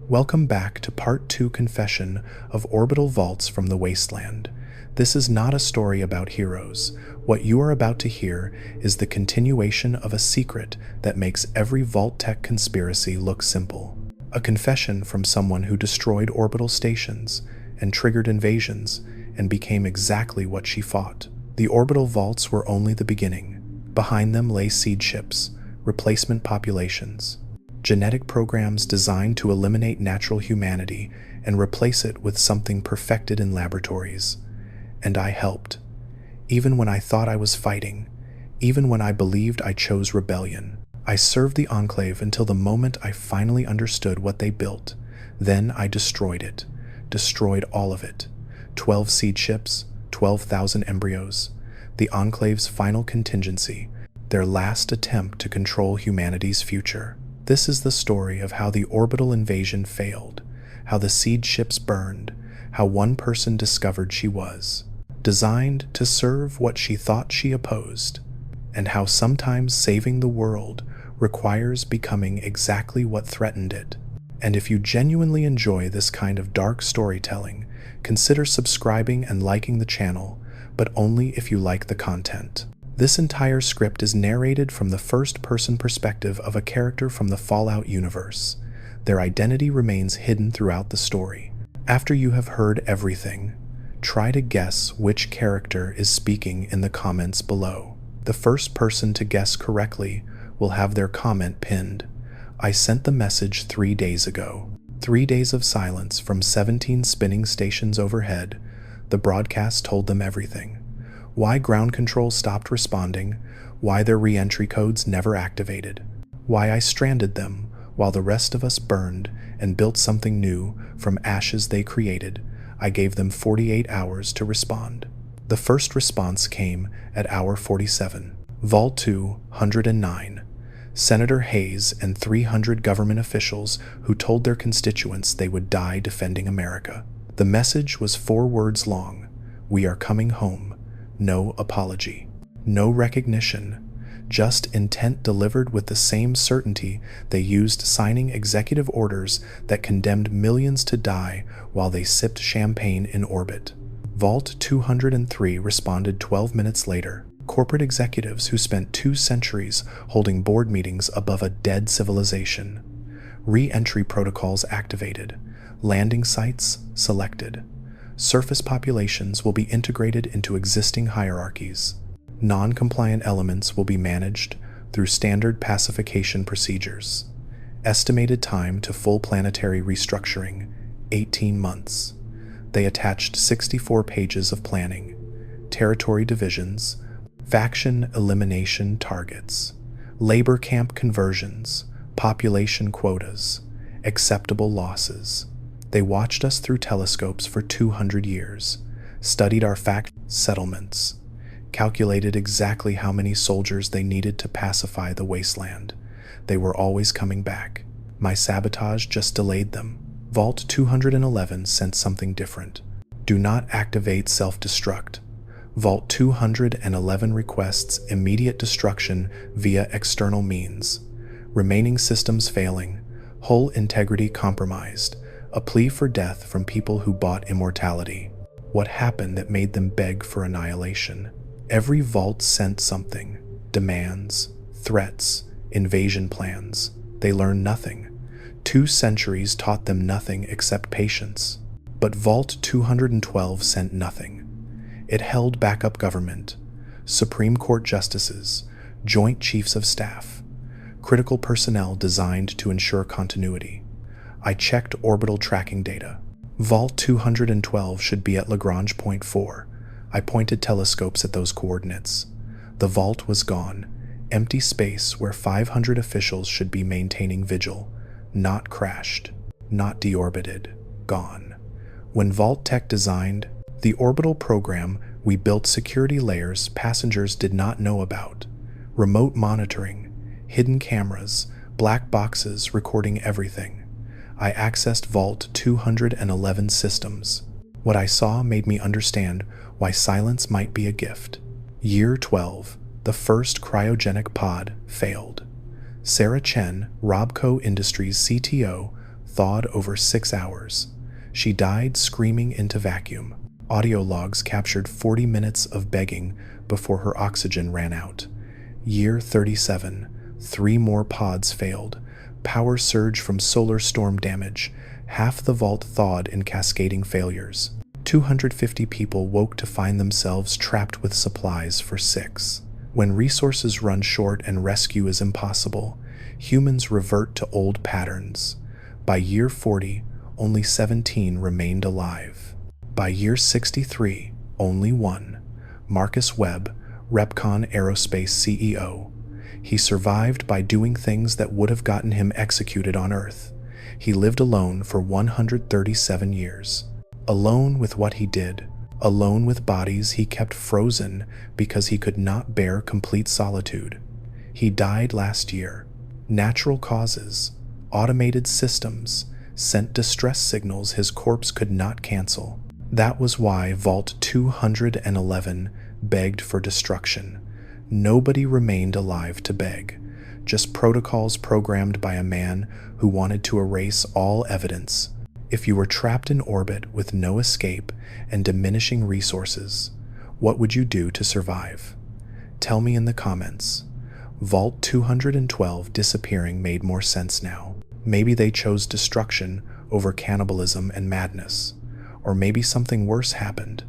Welcome back to Part 2 Confession of Orbital Vaults from the Wasteland. This is not a story about heroes. What you are about to hear is the continuation of a secret that makes every Vault-Tec conspiracy look simple. A confession from someone who destroyed orbital stations and triggered invasions and became exactly what she fought. The orbital vaults were only the beginning. Behind them lay seed ships, replacement populations, genetic programs designed to eliminate natural humanity and replace it with something perfected in laboratories. And I helped. Even when I thought I was fighting, even when I believed I chose rebellion. I served the Enclave until the moment I finally understood what they built. Then I destroyed it. Destroyed all of it. 12 seed ships, 12,000 embryos. The Enclave's final contingency, their last attempt to control humanity's future. This is the story of how the orbital invasion failed, how the seed ships burned, how one person discovered she was designed to serve what she thought she opposed, and how sometimes saving the world requires becoming exactly what threatened it. And if you genuinely enjoy this kind of dark storytelling, consider subscribing and liking the channel, but only if you like the content. This entire script is narrated from the first-person perspective of a character from the Fallout universe. Their identity remains hidden throughout the story. After you have heard everything, try to guess which character is speaking in the comments below. The first person to guess correctly will have their comment pinned. I sent the message 3 days ago. 3 days of silence from 17 spinning stations overhead. The broadcast told them everything. Why ground control stopped responding, why their re-entry codes never activated, why I stranded them while the rest of us burned and built something new from ashes they created. I gave them 48 hours to respond. The first response came at hour 47. Vault 209. Senator Hayes and 300 government officials who told their constituents they would die defending America. The message was 4 words long. We are coming home. No apology. No recognition. Just intent delivered with the same certainty they used signing executive orders that condemned millions to die while they sipped champagne in orbit. Vault 203 responded 12 minutes later. Corporate executives who spent 2 centuries holding board meetings above a dead civilization. Re-entry protocols activated. Landing sites selected. Surface populations will be integrated into existing hierarchies. Non-compliant elements will be managed through standard pacification procedures. Estimated time to full planetary restructuring, 18 months. They attached 64 pages of planning, territory divisions, faction elimination targets, labor camp conversions, population quotas, acceptable losses. They watched us through telescopes for 200 years, studied our fact settlements, calculated exactly how many soldiers they needed to pacify the wasteland. They were always coming back. My sabotage just delayed them. Vault 211 sent something different. Do not activate self-destruct. Vault 211 requests immediate destruction via external means. Remaining systems failing. Hull integrity compromised. A plea for death from people who bought immortality. What happened that made them beg for annihilation? Every vault sent something. Demands, threats, invasion plans. They learned nothing. 2 centuries taught them nothing except patience. But Vault 212 sent nothing. It held backup government, Supreme Court justices, Joint Chiefs of Staff, critical personnel designed to ensure continuity. I checked orbital tracking data. Vault 212 should be at Lagrange Point 4. I pointed telescopes at those coordinates. The vault was gone. Empty space where 500 officials should be maintaining vigil. Not crashed. Not deorbited. Gone. When Vault-Tec designed the orbital program, we built security layers passengers did not know about. Remote monitoring, hidden cameras, black boxes recording everything. I accessed Vault 211 systems. What I saw made me understand why silence might be a gift. Year 12, the first cryogenic pod failed. Sarah Chen, Robco Industries CTO, thawed over 6 hours. She died screaming into vacuum. Audio logs captured 40 minutes of begging before her oxygen ran out. Year 37. 3 more pods failed. Power surge from solar storm damage. Half the vault thawed in cascading failures. 250 people woke to find themselves trapped with supplies for 6. When resources run short and rescue is impossible, humans revert to old patterns. By year 40, only 17 remained alive. By year 63, only 1. Marcus Webb, Repcon Aerospace CEO. He survived by doing things that would have gotten him executed on Earth. He lived alone for 137 years. Alone with what he did. Alone with bodies he kept frozen because he could not bear complete solitude. He died last year. Natural causes, automated systems, sent distress signals his corpse could not cancel. That was why Vault 211 begged for destruction. Nobody remained alive to beg. Just protocols programmed by a man who wanted to erase all evidence. If you were trapped in orbit with no escape and diminishing resources, what would you do to survive? Tell me in the comments. Vault 212 disappearing made more sense now. Maybe they chose destruction over cannibalism and madness. Or maybe something worse happened.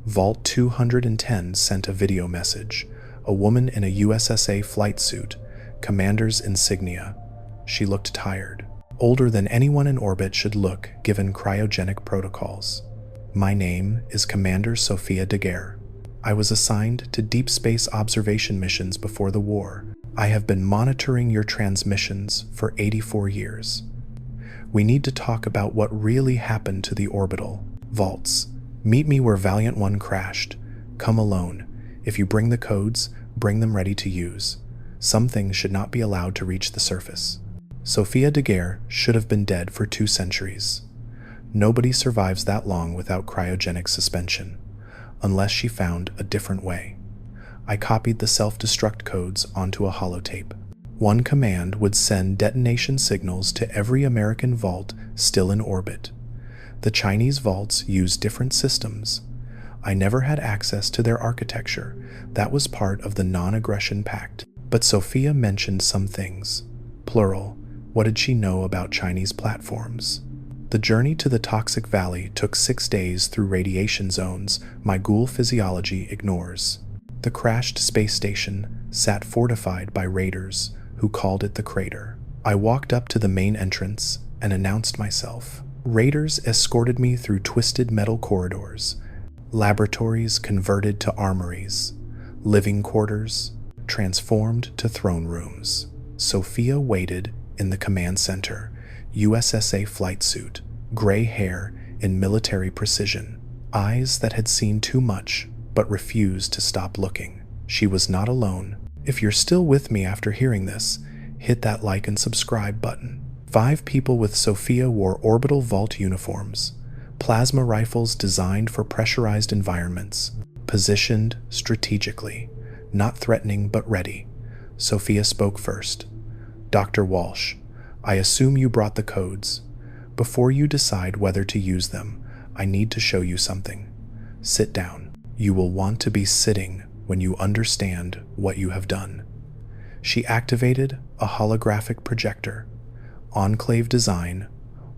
Vault 210 sent a video message. A woman in a USSA flight suit, commander's insignia. She looked tired. Older than anyone in orbit should look given cryogenic protocols. My name is Commander Sofia Daguerre. I was assigned to deep space observation missions before the war. I have been monitoring your transmissions for 84 years. We need to talk about what really happened to the orbital vaults. Meet me where Valiant 1 crashed. Come alone. If you bring the codes, bring them ready to use. Some things should not be allowed to reach the surface. Sofia Daguerre should have been dead for 2 centuries. Nobody survives that long without cryogenic suspension, unless she found a different way. I copied the self-destruct codes onto a holotape. One command would send detonation signals to every American vault still in orbit. The Chinese vaults use different systems. I never had access to their architecture. That was part of the non-aggression pact. But Sophia mentioned some things. Plural. What did she know about Chinese platforms? The journey to the toxic valley took 6 days through radiation zones my ghoul physiology ignores. The crashed space station sat fortified by raiders who called it the crater. I walked up to the main entrance and announced myself. Raiders escorted me through twisted metal corridors, laboratories converted to armories, living quarters transformed to throne rooms. Sophia waited in the command center, USSA flight suit, gray hair in military precision, eyes that had seen too much but refused to stop looking. She was not alone. If you're still with me after hearing this, hit that like and subscribe button. 5 people with Sophia wore orbital vault uniforms, plasma rifles designed for pressurized environments, positioned strategically, not threatening but ready. Sophia spoke first. Dr. Walsh, I assume you brought the codes. Before you decide whether to use them, I need to show you something. Sit down. You will want to be sitting when you understand what you have done. She activated a holographic projector, Enclave design,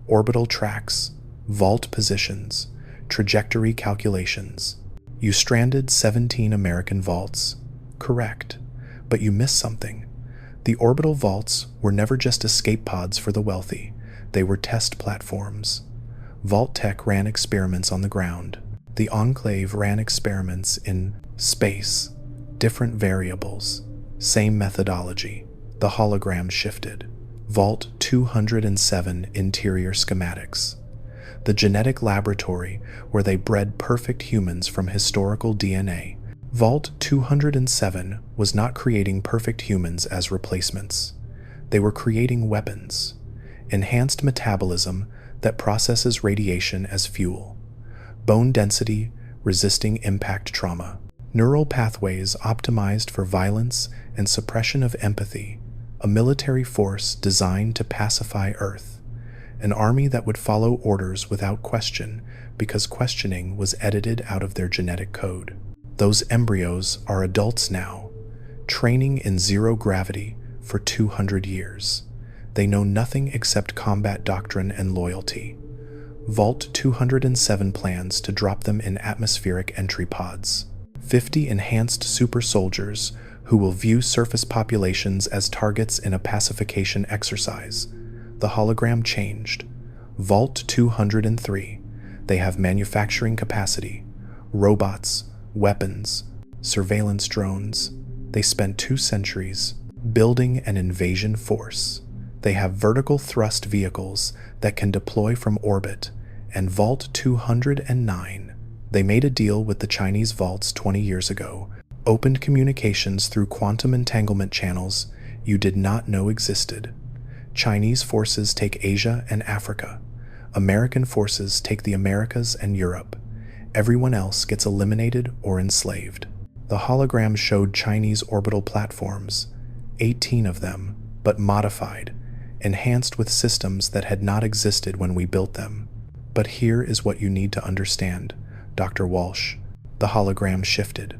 orbital tracks, vault positions, trajectory calculations. You stranded 17 American vaults. Correct. But you missed something. The orbital vaults were never just escape pods for the wealthy. They were test platforms. Vault-Tec ran experiments on the ground. The Enclave ran experiments in space. Different variables. Same methodology. The hologram shifted. Vault 207 interior schematics. The genetic laboratory where they bred perfect humans from historical DNA. Vault 207 was not creating perfect humans as replacements. They were creating weapons. Enhanced metabolism that processes radiation as fuel. Bone density resisting impact trauma. Neural pathways optimized for violence and suppression of empathy. A military force designed to pacify Earth. an army that would follow orders without question because questioning was edited out of their genetic code. Those embryos are adults now, training in zero gravity for 200 years. They know nothing except combat doctrine and loyalty. Vault 207 plans to drop them in atmospheric entry pods. 50 enhanced super soldiers who will view surface populations as targets in a pacification exercise. The hologram changed. Vault 203. They have manufacturing capacity, robots, weapons, surveillance drones. They spent 2 centuries building an invasion force. They have vertical thrust vehicles that can deploy from orbit, and Vault 209. They made a deal with the Chinese vaults 20 years ago, opened communications through quantum entanglement channels you did not know existed. Chinese forces take Asia and Africa. American forces take the Americas and Europe. Everyone else gets eliminated or enslaved. The hologram showed Chinese orbital platforms, 18 of them, but modified, enhanced with systems that had not existed when we built them. But here is what you need to understand, Dr. Walsh. The hologram shifted.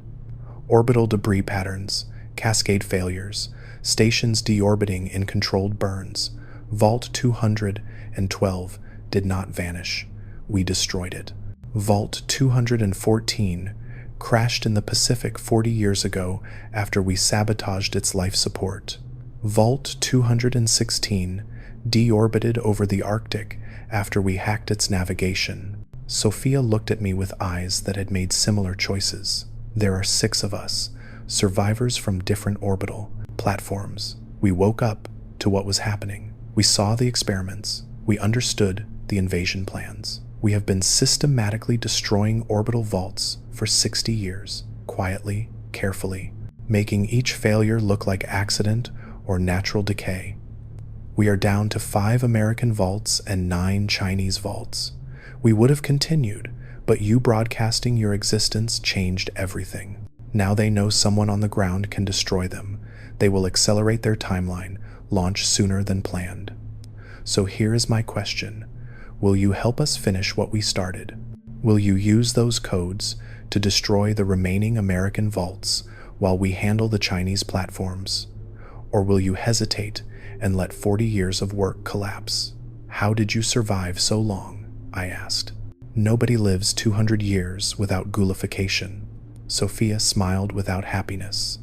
Orbital debris patterns, cascade failures, stations deorbiting in controlled burns. Vault 212 did not vanish. We destroyed it. Vault 214 crashed in the Pacific 40 years ago after we sabotaged its life support. Vault 216 deorbited over the Arctic after we hacked its navigation. Sophia looked at me with eyes that had made similar choices. There are 6 of us, survivors from different orbital platforms. We woke up to what was happening. We saw the experiments. We understood the invasion plans. We have been systematically destroying orbital vaults for 60 years, quietly, carefully, making each failure look like accident or natural decay. We are down to 5 American vaults and 9 Chinese vaults. We would have continued, but you broadcasting your existence changed everything. Now they know someone on the ground can destroy them. They will accelerate their timeline, launch sooner than planned. So here is my question. Will you help us finish what we started? Will you use those codes to destroy the remaining American vaults while we handle the Chinese platforms? Or will you hesitate and let 40 years of work collapse? How did you survive so long? I asked. Nobody lives 200 years without ghoulification. Sophia smiled without happiness.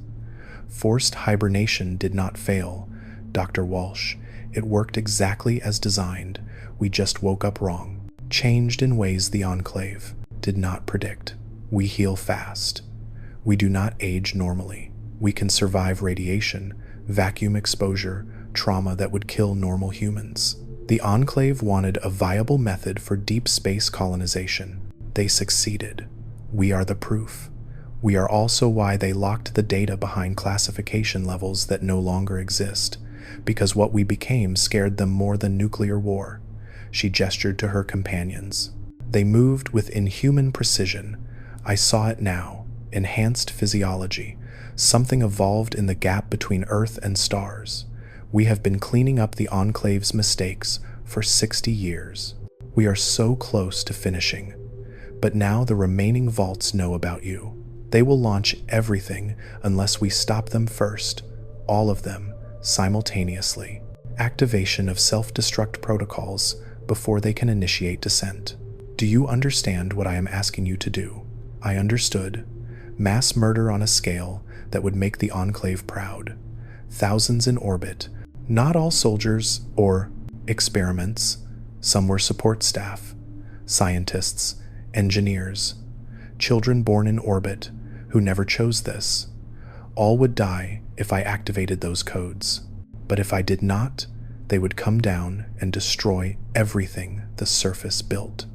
Forced hibernation did not fail, Dr. Walsh. It worked exactly as designed. We just woke up wrong. Changed in ways the Enclave did not predict. We heal fast. We do not age normally. We can survive radiation, vacuum exposure, trauma that would kill normal humans. The Enclave wanted a viable method for deep space colonization. They succeeded. We are the proof. We are also why they locked the data behind classification levels that no longer exist, because what we became scared them more than nuclear war. She gestured to her companions. They moved with inhuman precision. I saw it now. Enhanced physiology. Something evolved in the gap between Earth and stars. We have been cleaning up the Enclave's mistakes for 60 years. We are so close to finishing. But now the remaining vaults know about you. They will launch everything unless we stop them first. All of them, simultaneously. Activation of self-destruct protocols before they can initiate descent. Do you understand what I am asking you to do? I understood. Mass murder on a scale that would make the Enclave proud. Thousands in orbit. Not all soldiers or experiments. Some were support staff, scientists, engineers, children born in orbit who never chose this. All would die if I activated those codes. But if I did not, they would come down and destroy everything the surface built,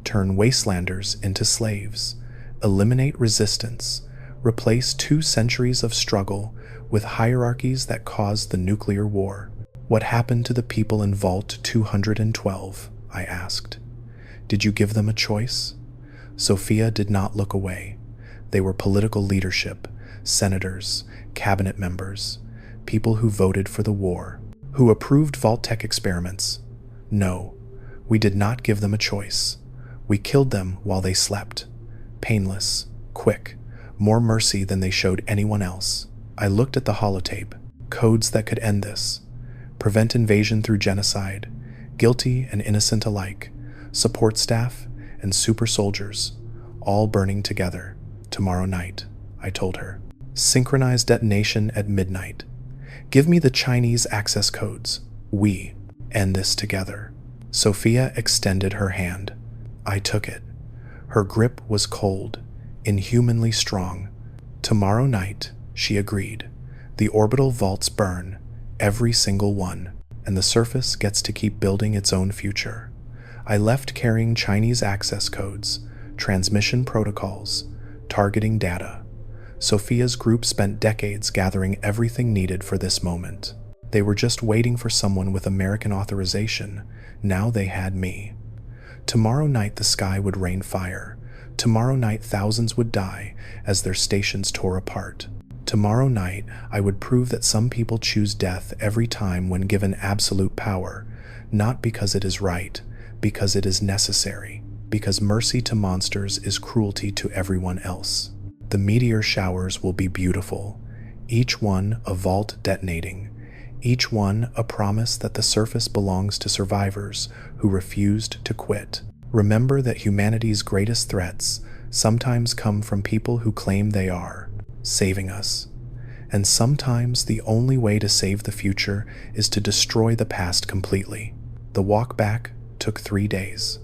turn wastelanders into slaves, eliminate resistance, replace 2 centuries of struggle with hierarchies that caused the nuclear war. What happened to the people in Vault 212? I asked. Did you give them a choice? Sophia did not look away. They were political leadership, senators, cabinet members, people who voted for the war, who approved Vault-Tec experiments. No, We did not give them a choice. We killed them while they slept. Painless, quick, more mercy than they showed anyone else. I looked at the holotape, codes that could end this. Prevent invasion through genocide, guilty and innocent alike, support staff and super soldiers, all burning together. Tomorrow night, I told her. Synchronized detonation at midnight. Give me the Chinese access codes. We end this together. Sophia extended her hand. I took it. Her grip was cold, inhumanly strong. Tomorrow night, she agreed. The orbital vaults burn, every single one, and the surface gets to keep building its own future. I left carrying Chinese access codes, transmission protocols, targeting data. Sophia's group spent decades gathering everything needed for this moment. They were just waiting for someone with American authorization. Now they had me. Tomorrow night the sky would rain fire. Tomorrow night thousands would die as their stations tore apart. Tomorrow night I would prove that some people choose death every time when given absolute power, not because it is right, because it is necessary, because mercy to monsters is cruelty to everyone else. The meteor showers will be beautiful, each one a vault detonating, each one a promise that the surface belongs to survivors who refused to quit. Remember that humanity's greatest threats sometimes come from people who claim they are saving us. And sometimes the only way to save the future is to destroy the past completely. The walk back took 3 days.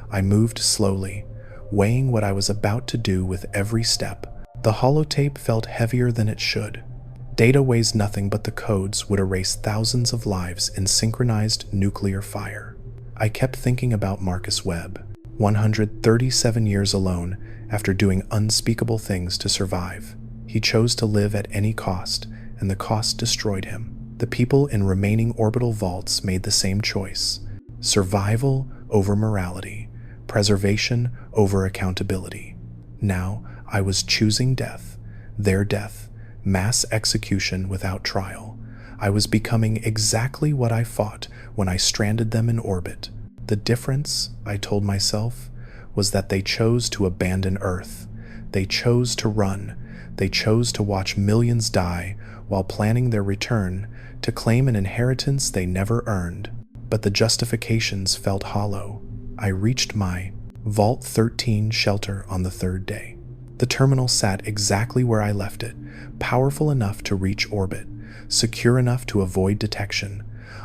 I moved slowly, weighing what I was about to do with every step. The holotape felt heavier than it should. Data weighs nothing, but the codes would erase thousands of lives in synchronized nuclear fire. I kept thinking about Marcus Webb, 137 years alone after doing unspeakable things to survive. He chose to live at any cost, and the cost destroyed him. The people in remaining orbital vaults made the same choice. Survival over morality, preservation over accountability. Now I was choosing death, their death, mass execution without trial. I was becoming exactly what I fought when I stranded them in orbit. The difference, I told myself, was that they chose to abandon Earth. They chose to run. They chose to watch millions die while planning their return, to claim an inheritance they never earned. But the justifications felt hollow. I reached my Vault 13 shelter on the 3rd day. The terminal sat exactly where I left it, powerful enough to reach orbit, secure enough to avoid detection.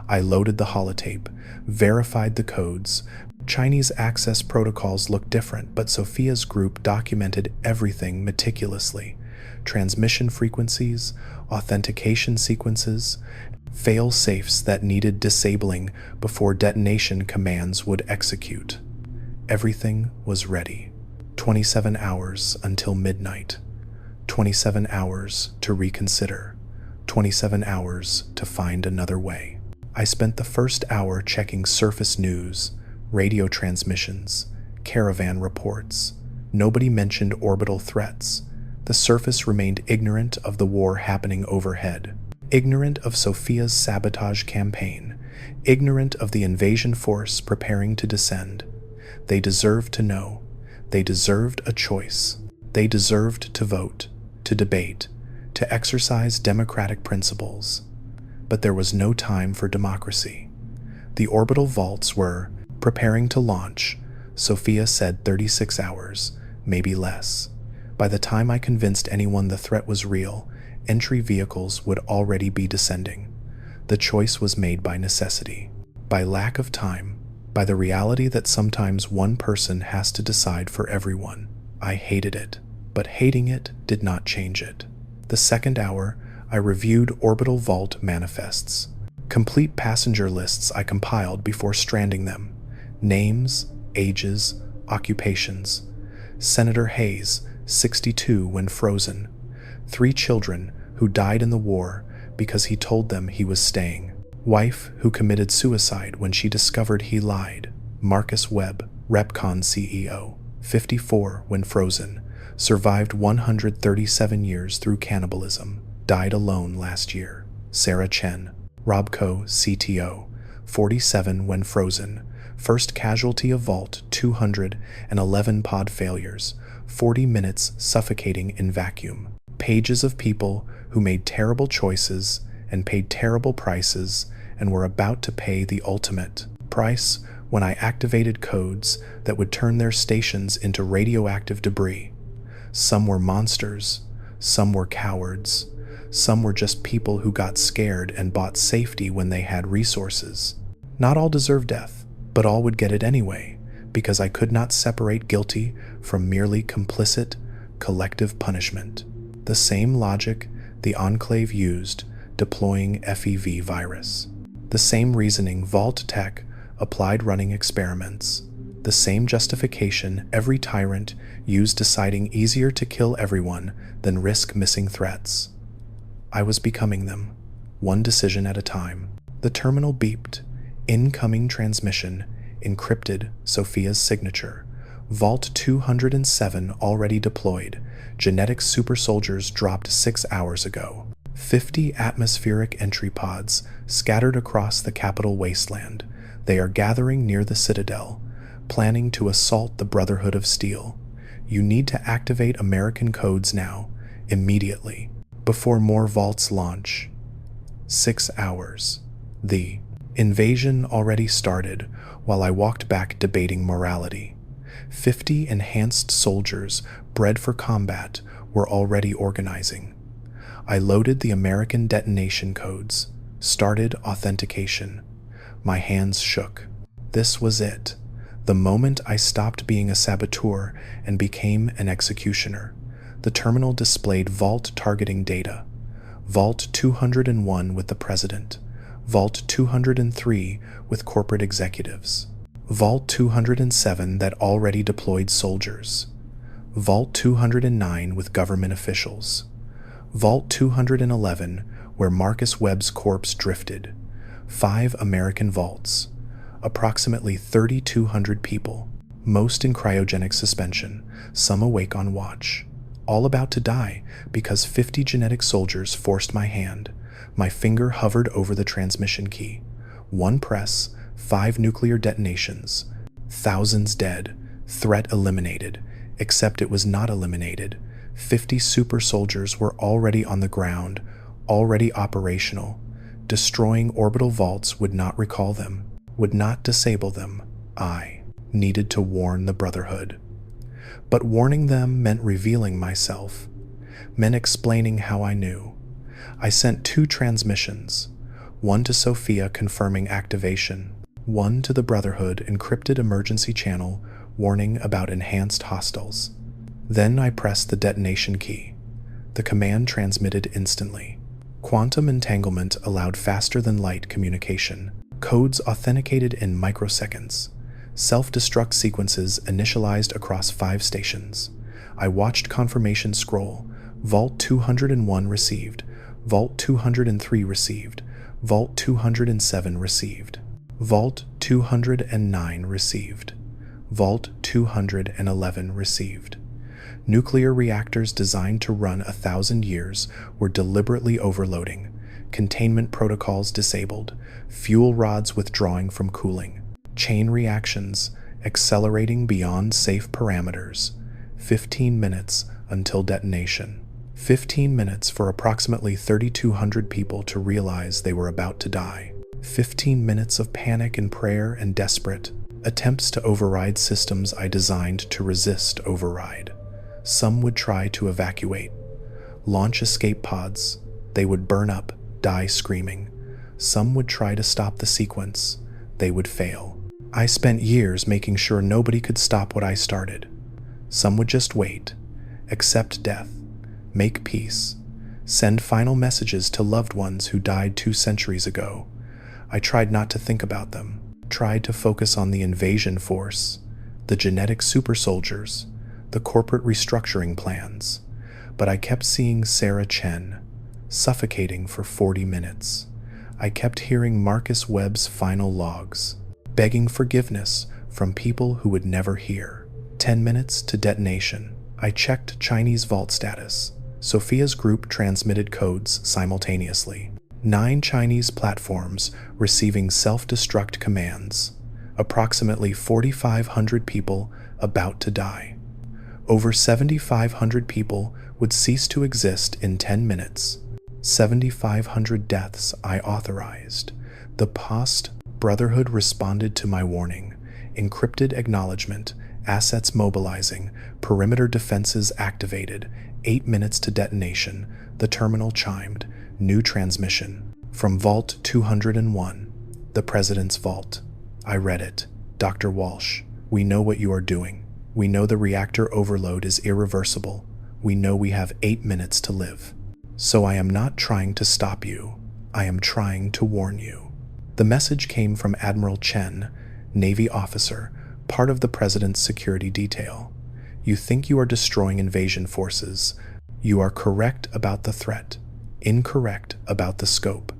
I loaded the holotape, verified the codes. Chinese access protocols looked different, but Sophia's group documented everything meticulously. Transmission frequencies, authentication sequences, fail-safes that needed disabling before detonation commands would execute. Everything was ready. 27 hours until midnight. 27 hours to reconsider. 27 hours to find another way. I spent the first hour checking surface news, radio transmissions, caravan reports. Nobody mentioned orbital threats. The surface remained ignorant of the war happening overhead, ignorant of Sophia's sabotage campaign, ignorant of the invasion force preparing to descend. They deserved to know. They deserved a choice. They deserved to vote, to debate, to exercise democratic principles. But there was no time for democracy. The orbital vaults were preparing to launch. Sophia said 36 hours, maybe less. By the time I convinced anyone the threat was real, entry vehicles would already be descending. The choice was made by necessity, by lack of time, by the reality that sometimes one person has to decide for everyone. I hated it, but hating it did not change it. The second hour, I reviewed orbital vault manifests, complete passenger lists I compiled before stranding them, names, ages, occupations. Senator Hayes, 62 when frozen. 3 children who died in the war because he told them he was staying. Wife who committed suicide when she discovered he lied. Marcus Webb, Repcon CEO, 54 when frozen. Survived 137 years through cannibalism. Died alone last year. Sarah Chen, Robco CTO, 47 when frozen. First casualty of Vault 211 pod failures, 40 minutes suffocating in vacuum. Pages of people who made terrible choices and paid terrible prices and were about to pay the ultimate price when I activated codes that would turn their stations into radioactive debris. Some were monsters, some were cowards, some were just people who got scared and bought safety when they had resources. Not all deserved death, but all would get it anyway, because I could not separate guilty from merely complicit, collective punishment. The same logic the Enclave used deploying FEV virus. The same reasoning Vault-Tec applied running experiments. The same justification every tyrant used deciding easier to kill everyone than risk missing threats. I was becoming them, one decision at a time. The terminal beeped. Incoming transmission, encrypted Sophia's signature. Vault 207 already deployed. Genetic super soldiers dropped 6 hours ago. 50 atmospheric entry pods scattered across the capital Wasteland. They are gathering near the Citadel, planning to assault the Brotherhood of Steel. You need to activate American codes now, immediately, before more vaults launch. 6 hours. The invasion already started while I walked back debating morality. 50 enhanced soldiers bred for combat were already organizing. I loaded the American detonation codes, started authentication. My hands shook. This was it. The moment I stopped being a saboteur and became an executioner. The terminal displayed vault targeting data. Vault 201 with the President. Vault 203 with corporate executives. Vault 207 that already deployed soldiers. Vault 209 with government officials. Vault 211 where Marcus Webb's corpse drifted. 5 American vaults. Approximately 3,200 people, most in cryogenic suspension, some awake on watch. All about to die because 50 genetic soldiers forced my hand. My finger hovered over the transmission key. One press, 5 nuclear detonations. Thousands dead. Threat eliminated. Except it was not eliminated. 50 super soldiers were already on the ground, already operational. Destroying orbital vaults would not recall them, would not disable them. I needed to warn the Brotherhood. But warning them meant revealing myself, meant explaining how I knew. I sent 2 transmissions, one to Sophia confirming activation, one to the Brotherhood encrypted emergency channel warning about enhanced hostiles. Then I pressed the detonation key. The command transmitted instantly. Quantum entanglement allowed faster-than-light communication. Codes authenticated in microseconds. Self-destruct sequences initialized across 5 stations. I watched confirmation scroll. Vault 201 received. Vault 203 received. Vault 207 received. Vault 209 received. Vault 211 received. Nuclear reactors designed to run 1,000 years were deliberately overloading. Containment protocols disabled. Fuel rods withdrawing from cooling. Chain reactions accelerating beyond safe parameters. 15 minutes until detonation. 15 minutes for approximately 3,200 people to realize they were about to die. 15 minutes of panic and prayer and desperate attempts to override systems I designed to resist override. Some would try to evacuate, launch escape pods. They would burn up, die screaming. Some would try to stop the sequence. They would fail. I spent years making sure nobody could stop what I started. Some would just wait, accept death, make peace, send final messages to loved ones who died 2 centuries ago. I tried not to think about them, tried to focus on the invasion force, the genetic super soldiers, the corporate restructuring plans, but I kept seeing Sarah Chen, suffocating for 40 minutes. I kept hearing Marcus Webb's final logs, begging forgiveness from people who would never hear. 10 minutes to detonation. I checked Chinese vault status. Sophia's group transmitted codes simultaneously. 9 Chinese platforms receiving self-destruct commands. approximately 4,500 people about to die. Over 7,500 people would cease to exist in 10 minutes. 7,500 deaths I authorized. The Post Brotherhood responded to my warning. Encrypted acknowledgement, assets mobilizing, perimeter defenses activated, 8 minutes to detonation. The terminal chimed. New transmission. From Vault 201. The President's Vault. I read it. Dr. Walsh, we know what you are doing. We know the reactor overload is irreversible. We know we have 8 minutes to live. So I am not trying to stop you. I am trying to warn you. The message came from Admiral Chen, Navy officer, part of the President's security detail. You think you are destroying invasion forces. You are correct about the threat, incorrect about the scope.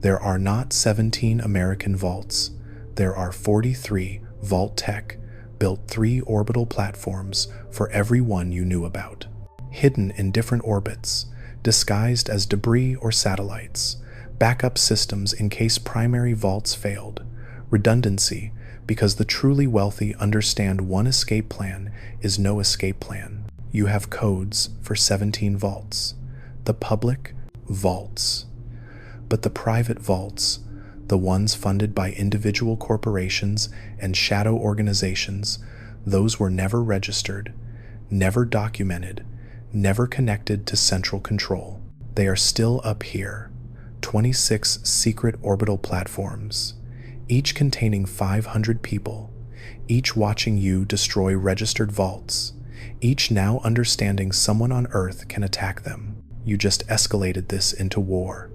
There are not 17 American vaults. There are 43 Vault-Tec, built 3 orbital platforms for every one you knew about, hidden in different orbits, disguised as debris or satellites, backup systems in case primary vaults failed, redundancy because the truly wealthy understand one escape plan is no escape plan. You have codes for 17 vaults. The public vaults. But the private vaults, the ones funded by individual corporations and shadow organizations, those were never registered, never documented, never connected to central control. They are still up here, 26 secret orbital platforms, each containing 500 people, each watching you destroy registered vaults, each now understanding someone on Earth can attack them. You just escalated this into war.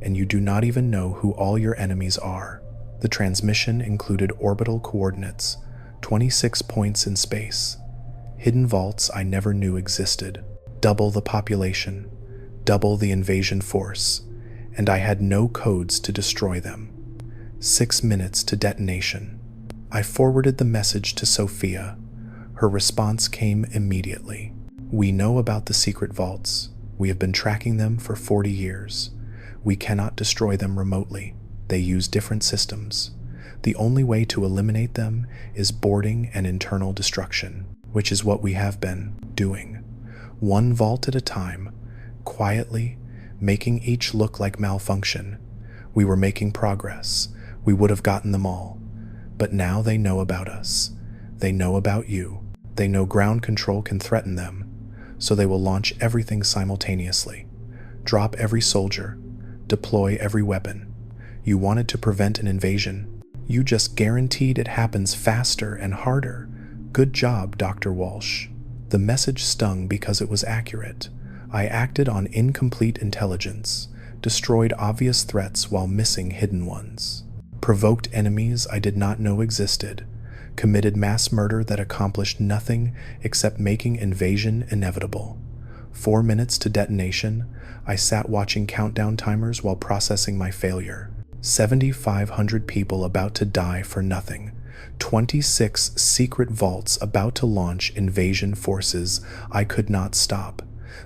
And you do not even know who all your enemies are. The transmission included orbital coordinates, 26 points in space, hidden vaults I never knew existed, double the population, double the invasion force, and I had no codes to destroy them. 6 minutes to detonation. I forwarded the message to Sophia. Her response came immediately. We know about the secret vaults. We have been tracking them for 40 years. We cannot destroy them remotely. They use different systems. The only way to eliminate them is boarding and internal destruction, which is what we have been doing. One vault at a time, quietly, making each look like malfunction. We were making progress. We would have gotten them all. But now they know about us. They know about you. They know ground control can threaten them, so they will launch everything simultaneously. Drop every soldier. Deploy every weapon. You wanted to prevent an invasion. You just guaranteed it happens faster and harder. Good job, Dr. Walsh. The message stung because it was accurate. I acted on incomplete intelligence, destroyed obvious threats while missing hidden ones, provoked enemies I did not know existed, committed mass murder that accomplished nothing except making invasion inevitable. 4 minutes to detonation. I sat watching countdown timers while processing my failure. 7,500 people about to die for nothing. 26 secret vaults about to launch invasion forces I could not stop.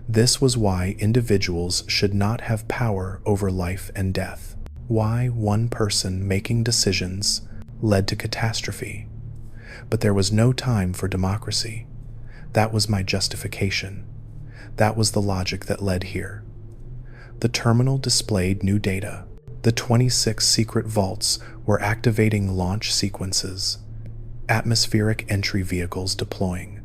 This was why individuals should not have power over life and death. Why one person making decisions led to catastrophe. But there was no time for democracy. That was my justification. That was the logic that led here. The terminal displayed new data. The 26 secret vaults were activating launch sequences. Atmospheric entry vehicles deploying.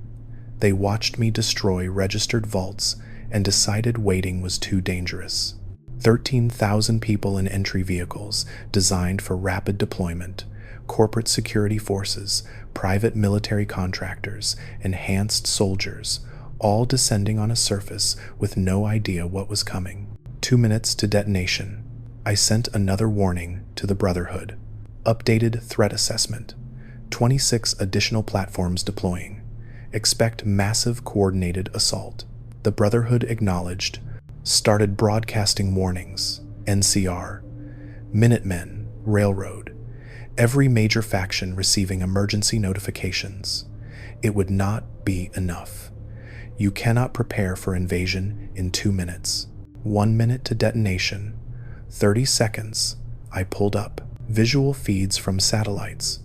They watched me destroy registered vaults and decided waiting was too dangerous. 13,000 people in entry vehicles designed for rapid deployment. Corporate security forces, private military contractors, enhanced soldiers, all descending on a surface with no idea what was coming. 2 minutes to detonation. I sent another warning to the Brotherhood. Updated threat assessment. 26 additional platforms deploying. Expect massive coordinated assault. The Brotherhood acknowledged. Started broadcasting warnings. NCR. Minutemen. Railroad. Every major faction receiving emergency notifications. It would not be enough. You cannot prepare for invasion in 2 minutes. 1 minute to detonation. 30 seconds. I pulled up. Visual feeds from satellites.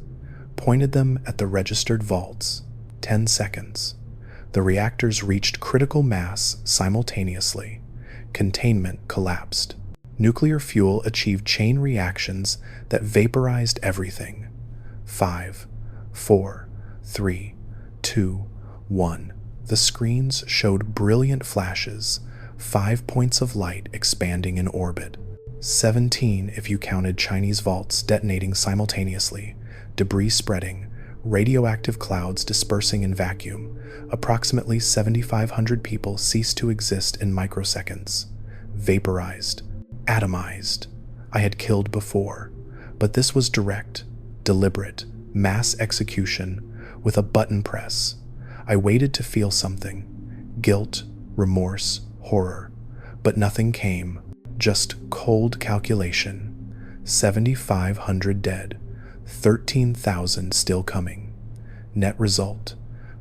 pointed them at the registered vaults. 10 seconds. The reactors reached critical mass simultaneously. Containment collapsed. Nuclear fuel achieved chain reactions that vaporized everything. 5, 4, 3, 2, 1. The screens showed brilliant flashes, 5 points of light expanding in orbit. 17 if you counted Chinese vaults detonating simultaneously, debris spreading, radioactive clouds dispersing in vacuum. Approximately 7,500 people ceased to exist in microseconds. Vaporized. Atomized. I had killed before, but this was direct, deliberate, mass execution with a button press. I waited to feel something. Guilt, remorse, horror. But nothing came. Just cold calculation. 7,500 dead. 13,000 still coming. Net result.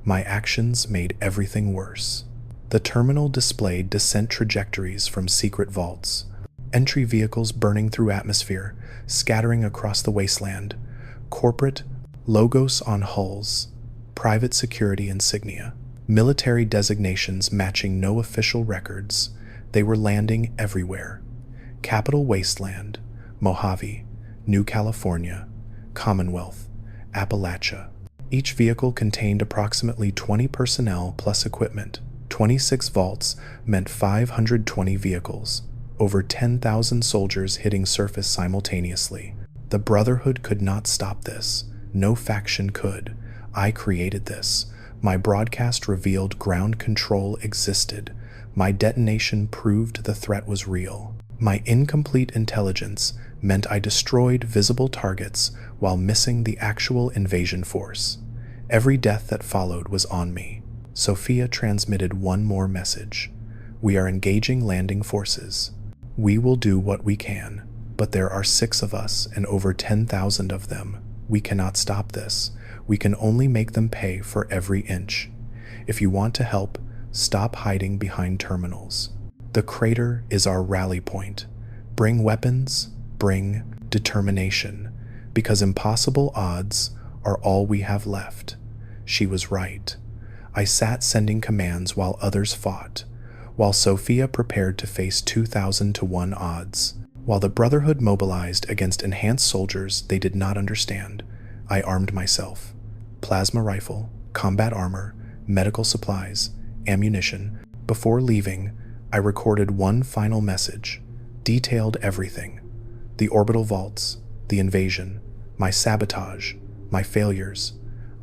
My actions made everything worse. The terminal displayed descent trajectories from secret vaults. Entry vehicles burning through atmosphere, scattering across the wasteland. Corporate logos on hulls. Private security insignia. Military designations matching no official records. They were landing everywhere. Capital Wasteland, Mojave, New California, Commonwealth, Appalachia. Each vehicle contained approximately 20 personnel plus equipment. 26 vaults meant 520 vehicles. Over 10,000 soldiers hitting surface simultaneously. The Brotherhood could not stop this. No faction could. I created this. My broadcast revealed ground control existed. My detonation proved the threat was real. My incomplete intelligence meant I destroyed visible targets while missing the actual invasion force. Every death that followed was on me. Sophia transmitted one more message. We are engaging landing forces. We will do what we can, but there are 6 of us and over 10,000 of them. We cannot stop this. We can only make them pay for every inch. If you want to help, stop hiding behind terminals. The crater is our rally point. Bring weapons, bring determination, because impossible odds are all we have left. She was right. I sat sending commands while others fought, while Sophia prepared to face 2,000 to 1 odds. While the Brotherhood mobilized against enhanced soldiers they did not understand, I armed myself. Plasma rifle, combat armor, medical supplies, ammunition. Before leaving, I recorded one final message, detailed everything. The orbital vaults, the invasion, my sabotage, my failures.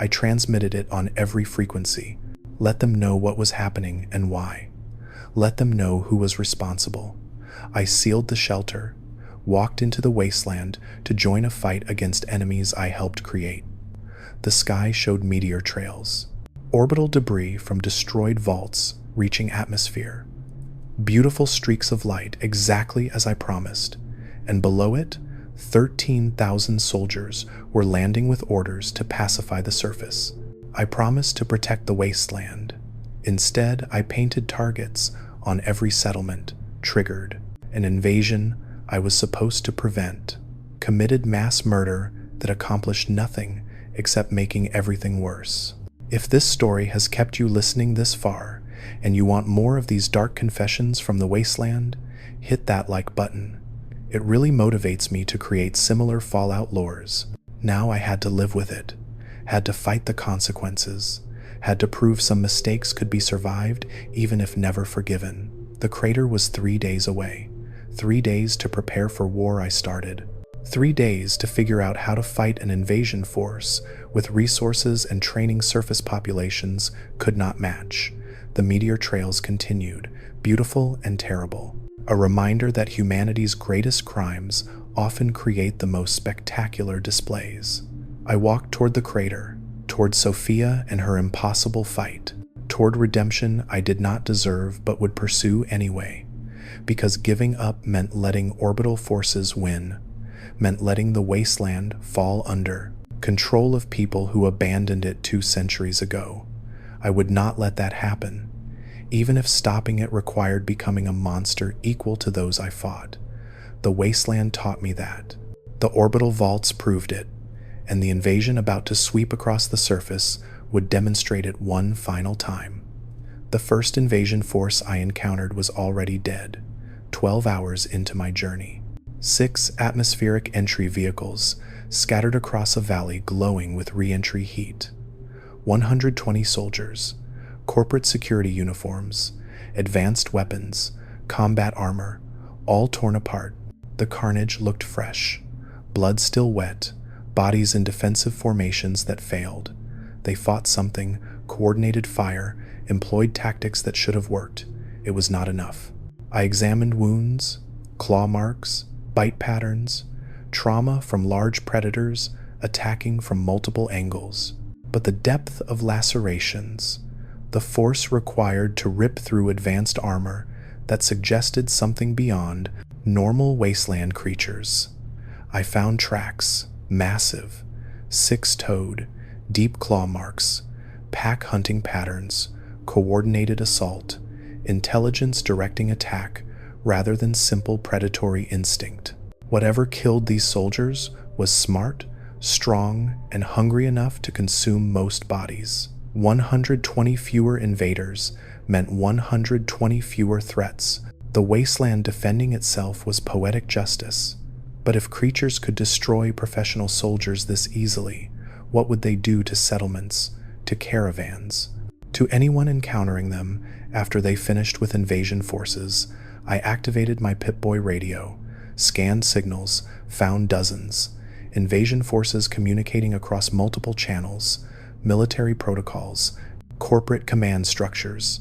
I transmitted it on every frequency. Let them know what was happening and why. Let them know who was responsible. I sealed the shelter, walked into the wasteland to join a fight against enemies I helped create. The sky showed meteor trails, orbital debris from destroyed vaults reaching atmosphere. Beautiful streaks of light exactly as I promised, and below it, 13,000 soldiers were landing with orders to pacify the surface. I promised to protect the wasteland. Instead, I painted targets on every settlement, triggered an invasion I was supposed to prevent, committed mass murder that accomplished nothing except making everything worse. If this story has kept you listening this far, and you want more of these dark confessions from the wasteland, hit that like button. It really motivates me to create similar Fallout lores. Now I had to live with it, had to fight the consequences, had to prove some mistakes could be survived even if never forgiven. The crater was 3 days away. 3 days to prepare for war I started. 3 days to figure out how to fight an invasion force with resources and training surface populations could not match. The meteor trails continued, beautiful and terrible. A reminder that humanity's greatest crimes often create the most spectacular displays. I walked toward the crater, toward Sophia and her impossible fight, toward redemption I did not deserve but would pursue anyway. Because giving up meant letting orbital forces win, meant letting the wasteland fall under control of people who abandoned it 2 centuries ago. I would not let that happen, even if stopping it required becoming a monster equal to those I fought. The wasteland taught me that. The orbital vaults proved it, and the invasion about to sweep across the surface would demonstrate it one final time. The first invasion force I encountered was already dead, 12 hours into my journey. 6 atmospheric entry vehicles scattered across a valley glowing with re-entry heat. 120 soldiers, corporate security uniforms, advanced weapons, combat armor, all torn apart. The carnage looked fresh, blood still wet, bodies in defensive formations that failed. They fought something, coordinated fire, employed tactics that should have worked. It was not enough. I examined wounds, claw marks, bite patterns, trauma from large predators attacking from multiple angles. But the depth of lacerations, the force required to rip through advanced armor that suggested something beyond normal wasteland creatures. I found tracks, massive, 6-toed, deep claw marks, pack hunting patterns, coordinated assault, intelligence directing attack rather than simple predatory instinct. Whatever killed these soldiers was smart, strong, and hungry enough to consume most bodies. 120 fewer invaders meant 120 fewer threats. The wasteland defending itself was poetic justice. But if creatures could destroy professional soldiers this easily, what would they do to settlements, to caravans, to anyone encountering them after they finished with invasion forces? I activated my Pip-Boy radio, scanned signals, found dozens. Invasion forces communicating across multiple channels, military protocols, corporate command structures,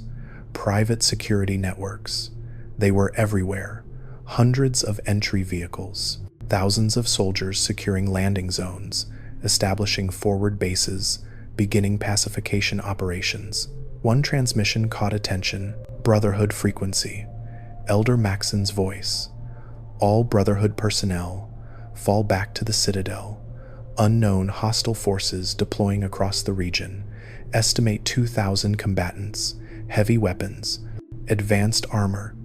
private security networks. They were everywhere. Hundreds of entry vehicles, thousands of soldiers securing landing zones, establishing forward bases, beginning pacification operations. One transmission caught attention: Brotherhood frequency. Elder Maxon's voice. All Brotherhood personnel, fall back to the Citadel. Unknown hostile forces deploying across the region. Estimate 2,000 combatants, heavy weapons, advanced armor.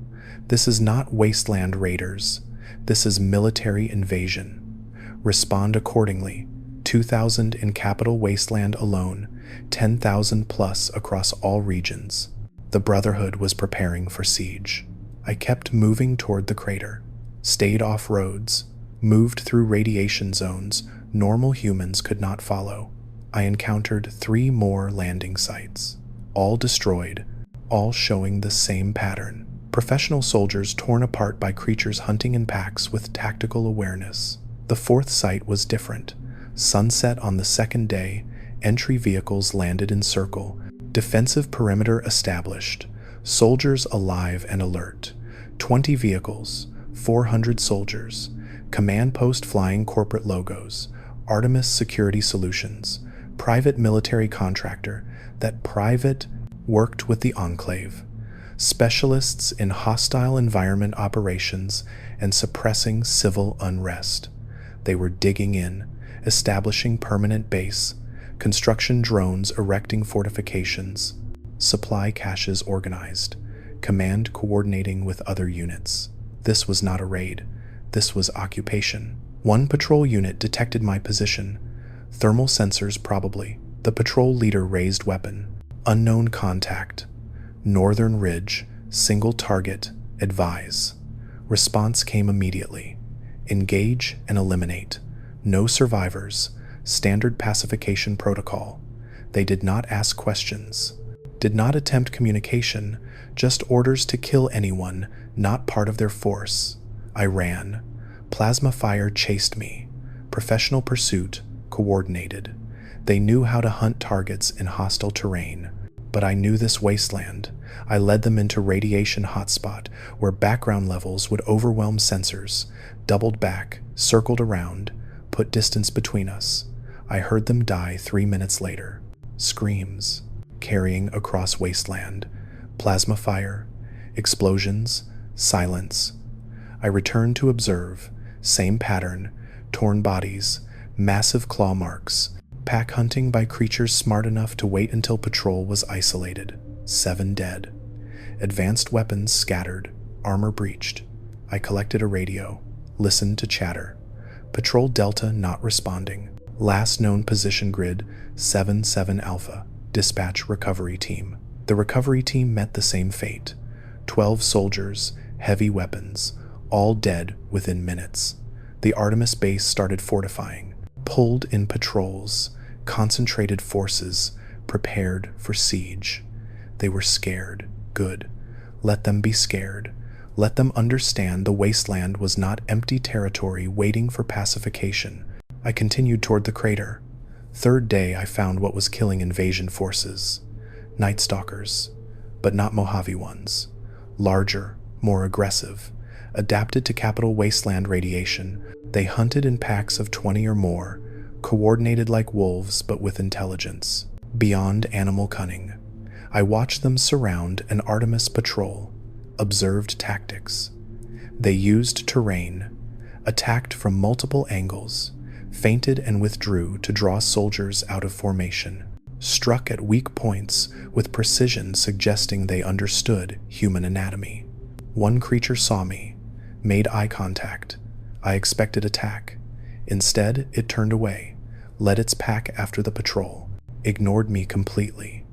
This is not wasteland raiders. This is military invasion. Respond accordingly. 2,000 in capital Wasteland alone, 10,000 plus across all regions. The Brotherhood was preparing for siege. I kept moving toward the crater, stayed off roads, moved through radiation zones normal humans could not follow. I encountered 3 more landing sites, all destroyed, all showing the same pattern. Professional soldiers torn apart by creatures hunting in packs with tactical awareness. The 4th site was different. Sunset on the 2nd day, entry vehicles landed in circle, defensive perimeter established, soldiers alive and alert. 20 vehicles, 400 soldiers, command post flying corporate logos, Artemis Security Solutions, private military contractor. That private worked with the Enclave, specialists in hostile environment operations and suppressing civil unrest. They were digging in, establishing permanent base, construction drones erecting fortifications, supply caches organized, command coordinating with other units. This was not a raid. This was occupation. One patrol unit detected my position. Thermal sensors probably. The patrol leader raised weapon. Unknown contact. Northern Ridge. Single target. Advise. Response came immediately. Engage and eliminate. No survivors. Standard pacification protocol. They did not ask questions. Did not attempt communication. Just orders to kill anyone not part of their force. I ran. Plasma fire chased me. Professional pursuit, coordinated. They knew how to hunt targets in hostile terrain. But I knew this wasteland. I led them into radiation hotspot, where background levels would overwhelm sensors. Doubled back, circled around, put distance between us. I heard them die 3 minutes later. Screams, carrying across wasteland. Plasma fire, explosions, silence. I returned to observe. Same pattern, torn bodies, massive claw marks, pack hunting by creatures smart enough to wait until patrol was isolated. 7 dead. Advanced weapons scattered, armor breached. I collected a radio, listened to chatter. Patrol Delta not responding. Last known position grid 77 Alpha. Dispatch recovery team. The recovery team met the same fate. 12 soldiers, heavy weapons, all dead within minutes. The Artemis base started fortifying. Pulled in patrols, concentrated forces, prepared for siege. They were scared. Good. Let them be scared. Let them understand the wasteland was not empty territory waiting for pacification. I continued toward the crater. Third day, I found what was killing invasion forces. Night Stalkers, but not Mojave ones. Larger, more aggressive. Adapted to capital wasteland radiation, they hunted in packs of 20 or more, coordinated like wolves but with intelligence. Beyond animal cunning. I watched them surround an Artemis patrol. Observed tactics. They used terrain, attacked from multiple angles, feinted and withdrew to draw soldiers out of formation, struck at weak points with precision suggesting they understood human anatomy. One creature saw me, made eye contact. I expected attack. Instead, it turned away, led its pack after the patrol, ignored me completely.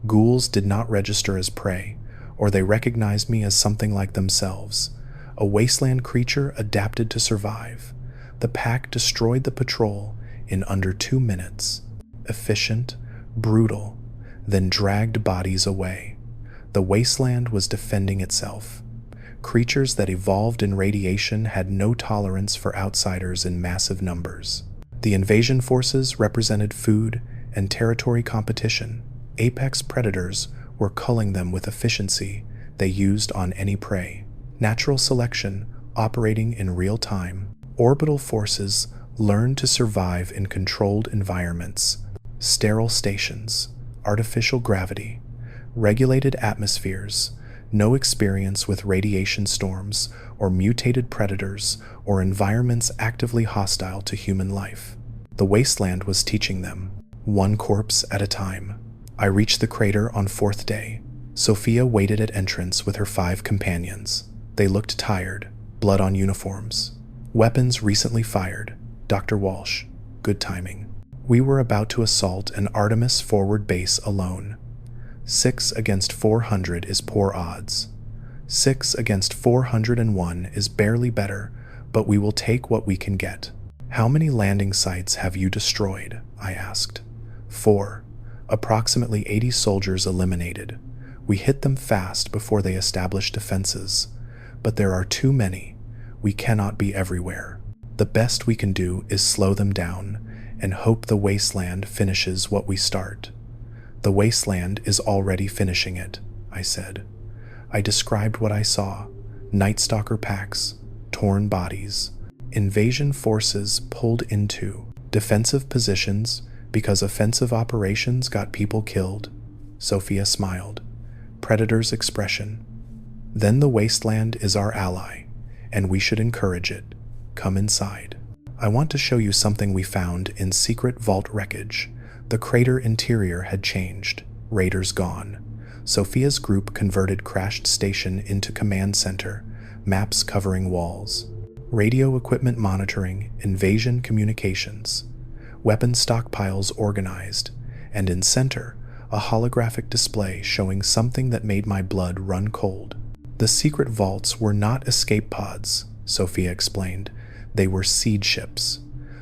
Ghouls did not register as prey, or they recognized me as something like themselves, a wasteland creature adapted to survive. The pack destroyed the patrol in under 2 minutes. Efficient, brutal, then dragged bodies away. The wasteland was defending itself. Creatures that evolved in radiation had no tolerance for outsiders in massive numbers. The invasion forces represented food and territory competition. Apex predators were culling them with efficiency they used on any prey. Natural selection operating in real time. Orbital forces learned to survive in controlled environments. Sterile stations, artificial gravity, regulated atmospheres, no experience with radiation storms or mutated predators or environments actively hostile to human life. The wasteland was teaching them, one corpse at a time. I reached the crater on 4th day. Sophia waited at entrance with her 5 companions. They looked tired, blood on uniforms. Weapons recently fired. Dr. Walsh. Good timing. We were about to assault an Artemis forward base alone. 6 against 400 is poor odds. 6 against 401 is barely better, but we will take what we can get. How many landing sites have you destroyed? I asked. 4. Approximately 80 soldiers eliminated. We hit them fast before they established defenses. But there are too many. We cannot be everywhere. The best we can do is slow them down and hope the wasteland finishes what we start. The wasteland is already finishing it, I said. I described what I saw. Night Stalker packs, torn bodies, invasion forces pulled into defensive positions because offensive operations got people killed. Sophia smiled. Predator's expression. Then the wasteland is our ally, and we should encourage it. Come inside. I want to show you something we found in secret vault wreckage. The crater interior had changed. Raiders gone. Sophia's group converted crashed station into command center, maps covering walls. Radio equipment monitoring, invasion communications. Weapon stockpiles organized, and in center, a holographic display showing something that made my blood run cold. The secret vaults were not escape pods, Sophia explained. They were seed ships.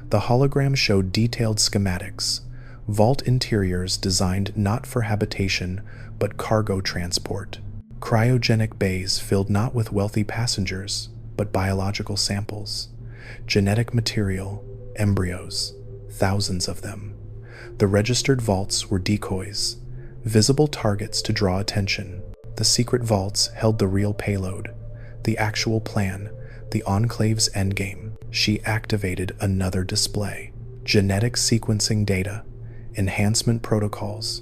The hologram showed detailed schematics, vault interiors designed not for habitation, but cargo transport. Cryogenic bays filled not with wealthy passengers, but biological samples. Genetic material, embryos, thousands of them. The registered vaults were decoys, visible targets to draw attention. The secret vaults held the real payload, the actual plan, the Enclave's endgame. She activated another display. Genetic sequencing data, enhancement protocols,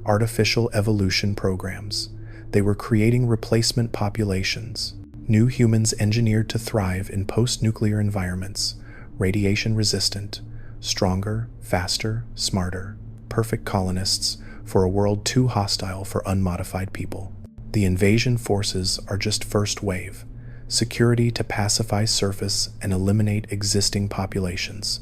artificial evolution programs. They were creating replacement populations. New humans engineered to thrive in post-nuclear environments, radiation-resistant, stronger, faster, smarter, perfect colonists for a world too hostile for unmodified people. The invasion forces are just first wave, security to pacify surface and eliminate existing populations.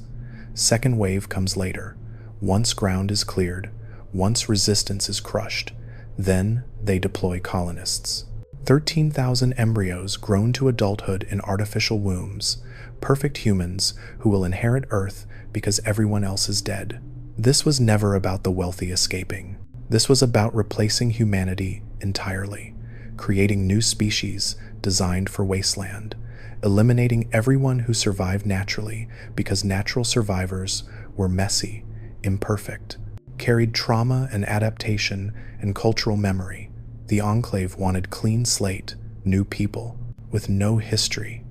Second wave comes later. Once ground is cleared, once resistance is crushed, then they deploy colonists. 13,000 embryos grown to adulthood in artificial wombs, perfect humans who will inherit Earth because everyone else is dead. This was never about the wealthy escaping. This was about replacing humanity entirely, creating new species designed for Wasteland, eliminating everyone who survived naturally because natural survivors were messy, imperfect, carried trauma and adaptation and cultural memory. The Enclave wanted clean slate, new people, with no history,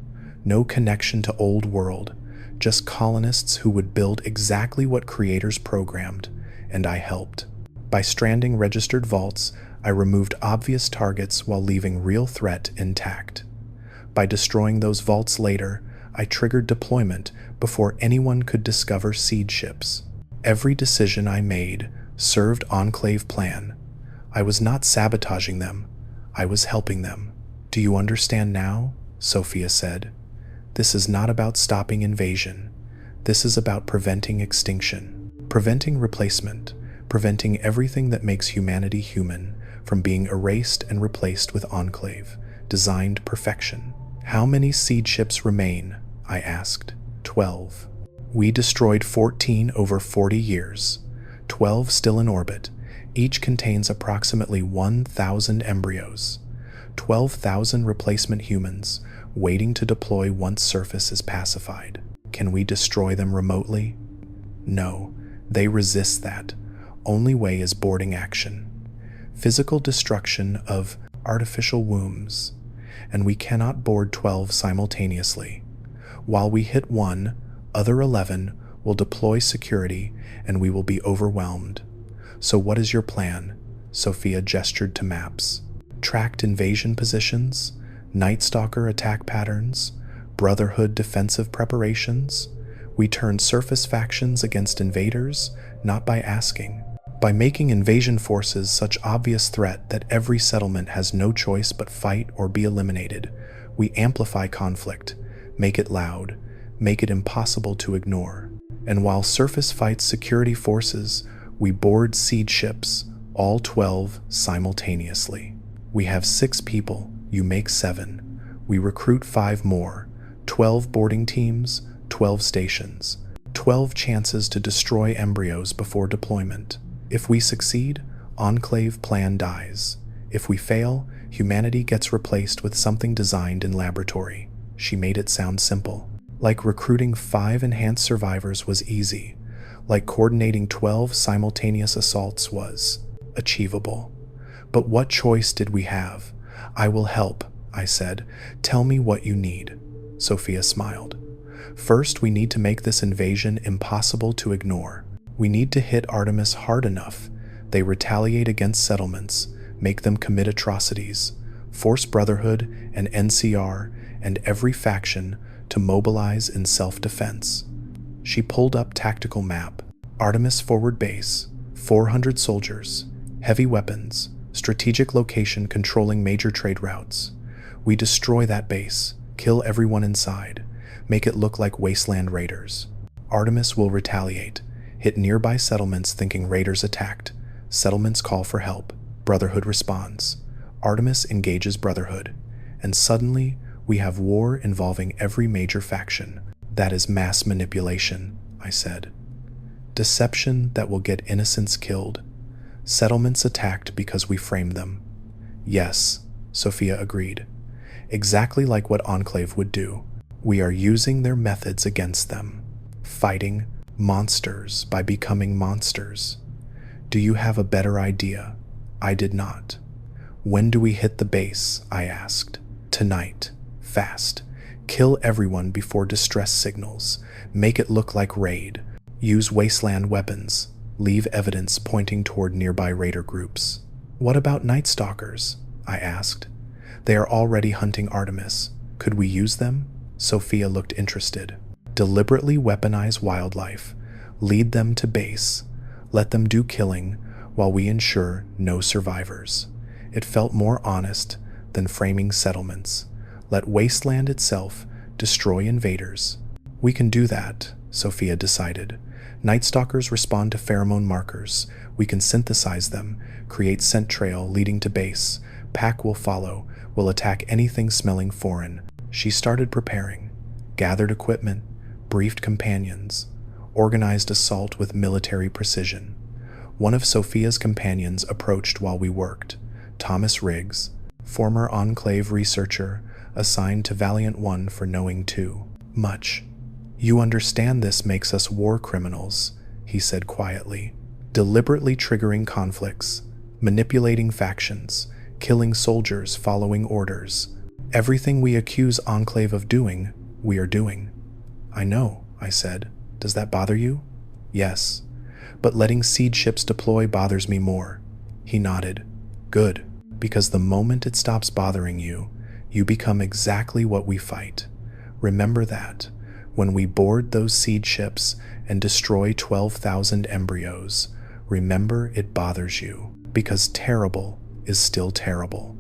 no connection to old world, just colonists who would build exactly what creators programmed, and I helped. By stranding registered vaults, I removed obvious targets while leaving real threat intact. By destroying those vaults later, I triggered deployment before anyone could discover seed ships. Every decision I made served Enclave plan. I was not sabotaging them, I was helping them. Do you understand now? Sophia said. This is not about stopping invasion. This is about preventing extinction, preventing replacement, preventing everything that makes humanity human from being erased and replaced with Enclave, designed perfection. How many seed ships remain? I asked. 12. We destroyed 14 over 40 years. 12 still in orbit. Each contains approximately 1,000 embryos. 12,000 replacement humans waiting to deploy once surface is pacified. Can we destroy them remotely? No, they resist that. Only way is boarding action. Physical destruction of artificial wombs. And we cannot board 12 simultaneously. While we hit one, other 11 will deploy security and we will be overwhelmed. So what is your plan? Sophia gestured to maps. Tracked invasion positions, Night Stalker attack patterns, Brotherhood defensive preparations. We turn surface factions against invaders, not by asking. By making invasion forces such obvious threat that every settlement has no choice but fight or be eliminated, we amplify conflict, make it loud, make it impossible to ignore. And while surface fights security forces, we board seed ships, all 12 simultaneously. We have 6 people, you make 7. We recruit 5 more, 12 boarding teams, 12 stations, 12 chances to destroy embryos before deployment. If we succeed, Enclave plan dies. If we fail, humanity gets replaced with something designed in laboratory. She made it sound simple. Like recruiting 5 enhanced survivors was easy. Like coordinating 12 simultaneous assaults was achievable. But what choice did we have? I will help, I said. Tell me what you need. Sophia smiled. First, we need to make this invasion impossible to ignore. We need to hit Artemis hard enough. They retaliate against settlements, make them commit atrocities, force Brotherhood and NCR and every faction to mobilize in self-defense. She pulled up tactical map. Artemis forward base, 400 soldiers, heavy weapons, strategic location controlling major trade routes. We destroy that base, kill everyone inside, make it look like Wasteland raiders. Artemis will retaliate, hit nearby settlements thinking raiders attacked. Settlements call for help. Brotherhood responds. Artemis engages Brotherhood. And suddenly, we have war involving every major faction. That is mass manipulation, I said. Deception that will get innocents killed. Settlements attacked because we framed them. Yes, Sophia agreed. Exactly like what Enclave would do. We are using their methods against them. Fighting monsters by becoming monsters. Do you have a better idea? I did not. When do we hit the base? I asked. Tonight. Fast. Kill everyone before distress signals. Make it look like raid. Use Wasteland weapons. Leave evidence pointing toward nearby raider groups. What about Night Stalkers? I asked. They are already hunting Artemis. Could we use them? Sophia looked interested. Deliberately weaponize wildlife. Lead them to base. Let them do killing while we ensure no survivors. It felt more honest than framing settlements. Let Wasteland itself destroy invaders. We can do that, Sophia decided. Night Stalkers respond to pheromone markers. We can synthesize them, create scent trail leading to base. Pack will follow, will attack anything smelling foreign. She started preparing, gathered equipment, briefed companions, organized assault with military precision. One of Sophia's companions approached while we worked. Thomas Riggs, former Enclave researcher, assigned to Valiant One for knowing too much. You understand this makes us war criminals, he said quietly, deliberately triggering conflicts, manipulating factions, killing soldiers following orders. Everything we accuse Enclave of doing, we are doing. I know, I said. Does that bother you? Yes. But letting seed ships deploy bothers me more. He nodded. Good, because the moment it stops bothering you, you become exactly what we fight. Remember that. When we board those seed ships and destroy 12,000 embryos, remember it bothers you, because terrible is still terrible.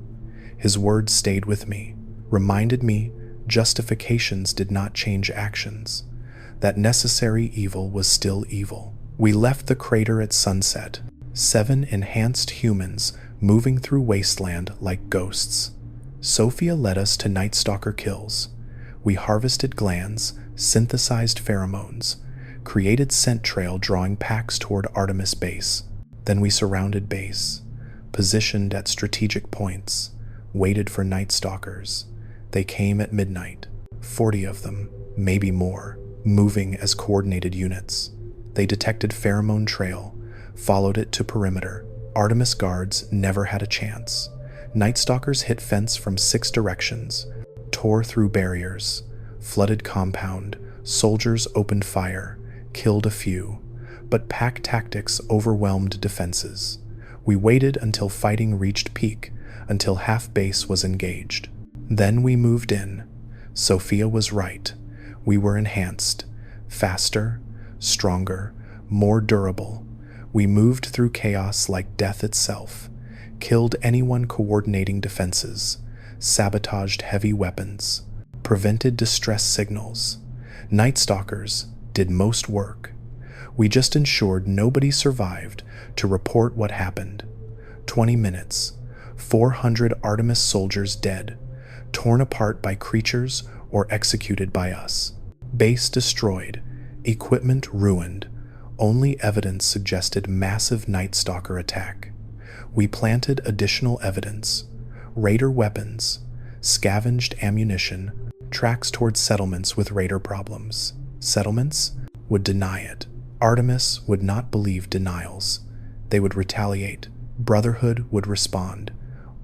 His words stayed with me, reminded me justifications did not change actions, that necessary evil was still evil. We left the crater at sunset, 7 enhanced humans moving through Wasteland like ghosts. Sophia led us to Night Stalker kills. We harvested glands, synthesized pheromones, created scent trail drawing packs toward Artemis base. Then we surrounded base, positioned at strategic points, waited for Night Stalkers. They came at midnight, 40 of them, maybe more, moving as coordinated units. They detected pheromone trail, followed it to perimeter. Artemis guards never had a chance. Night Stalkers hit fence from 6 directions, tore through barriers, flooded compound, soldiers opened fire, killed a few, but pack tactics overwhelmed defenses. We waited until fighting reached peak, until half base was engaged. Then we moved in. Sophia was right. We were enhanced, faster, stronger, more durable. We moved through chaos like death itself, killed anyone coordinating defenses, sabotaged heavy weapons, prevented distress signals. Night Stalkers did most work. We just ensured nobody survived to report what happened. 20 minutes, 400 Artemis soldiers dead, torn apart by creatures or executed by us. Base destroyed, equipment ruined. Only evidence suggested massive Night Stalker attack. We planted additional evidence, Raider weapons, scavenged ammunition, tracks towards settlements with Raider problems. Settlements would deny it. Artemis would not believe denials. They would retaliate. Brotherhood would respond.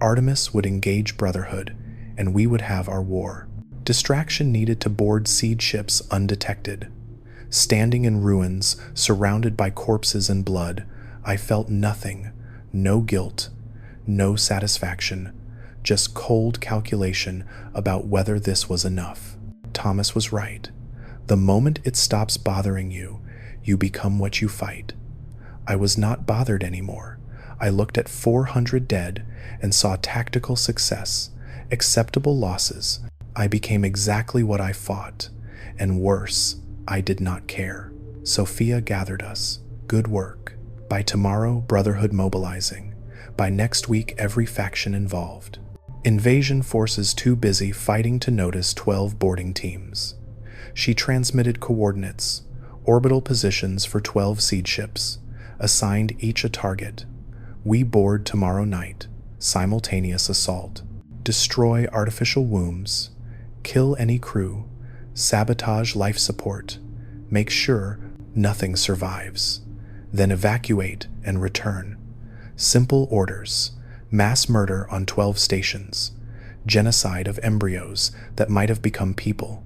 Artemis would engage Brotherhood, and we would have our war. Distraction needed to board seed ships undetected. Standing in ruins, surrounded by corpses and blood, I felt nothing, no guilt, no satisfaction, just cold calculation about whether this was enough. Thomas was right. The moment it stops bothering you, you become what you fight. I was not bothered anymore. I looked at 400 dead and saw tactical success, acceptable losses. I became exactly what I fought, and worse, I did not care. Sophia gathered us. Good work. By tomorrow, Brotherhood mobilizing. By next week, every faction involved. Invasion forces too busy fighting to notice 12 boarding teams. She transmitted coordinates, orbital positions for 12 seed ships, assigned each a target. We board tomorrow night. Simultaneous assault. Destroy artificial wombs. Kill any crew. Sabotage life support. Make sure nothing survives. Then evacuate and return. Simple orders. Mass murder on 12 stations. Genocide of embryos that might have become people.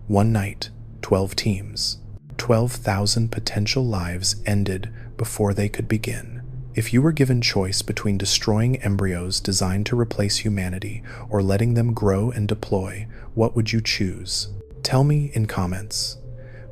One night, 12 teams. 12,000 potential lives ended before they could begin. If you were given choice between destroying embryos designed to replace humanity or letting them grow and deploy, what would you choose? Tell me in comments,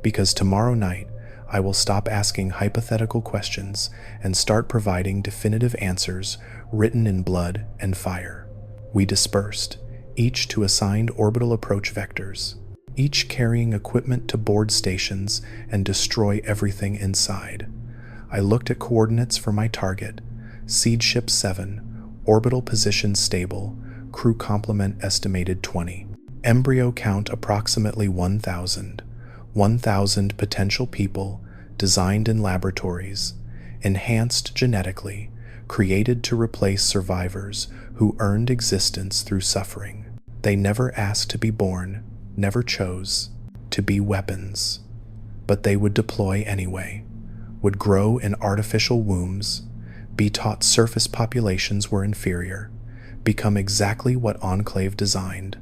because tomorrow night I will stop asking hypothetical questions and start providing definitive answers written in blood and fire. We dispersed, each to assigned orbital approach vectors. each carrying equipment to board stations and destroy everything inside. I looked at coordinates for my target: Seed Ship 7, orbital position stable, crew complement estimated 20. Embryo count approximately 1,000. 1,000 potential people, designed in laboratories, enhanced genetically, created to replace survivors who earned existence through suffering. They never asked to be born, never chose to be weapons. But they would deploy anyway, would grow in artificial wombs, be taught surface populations were inferior, become exactly what Enclave designed.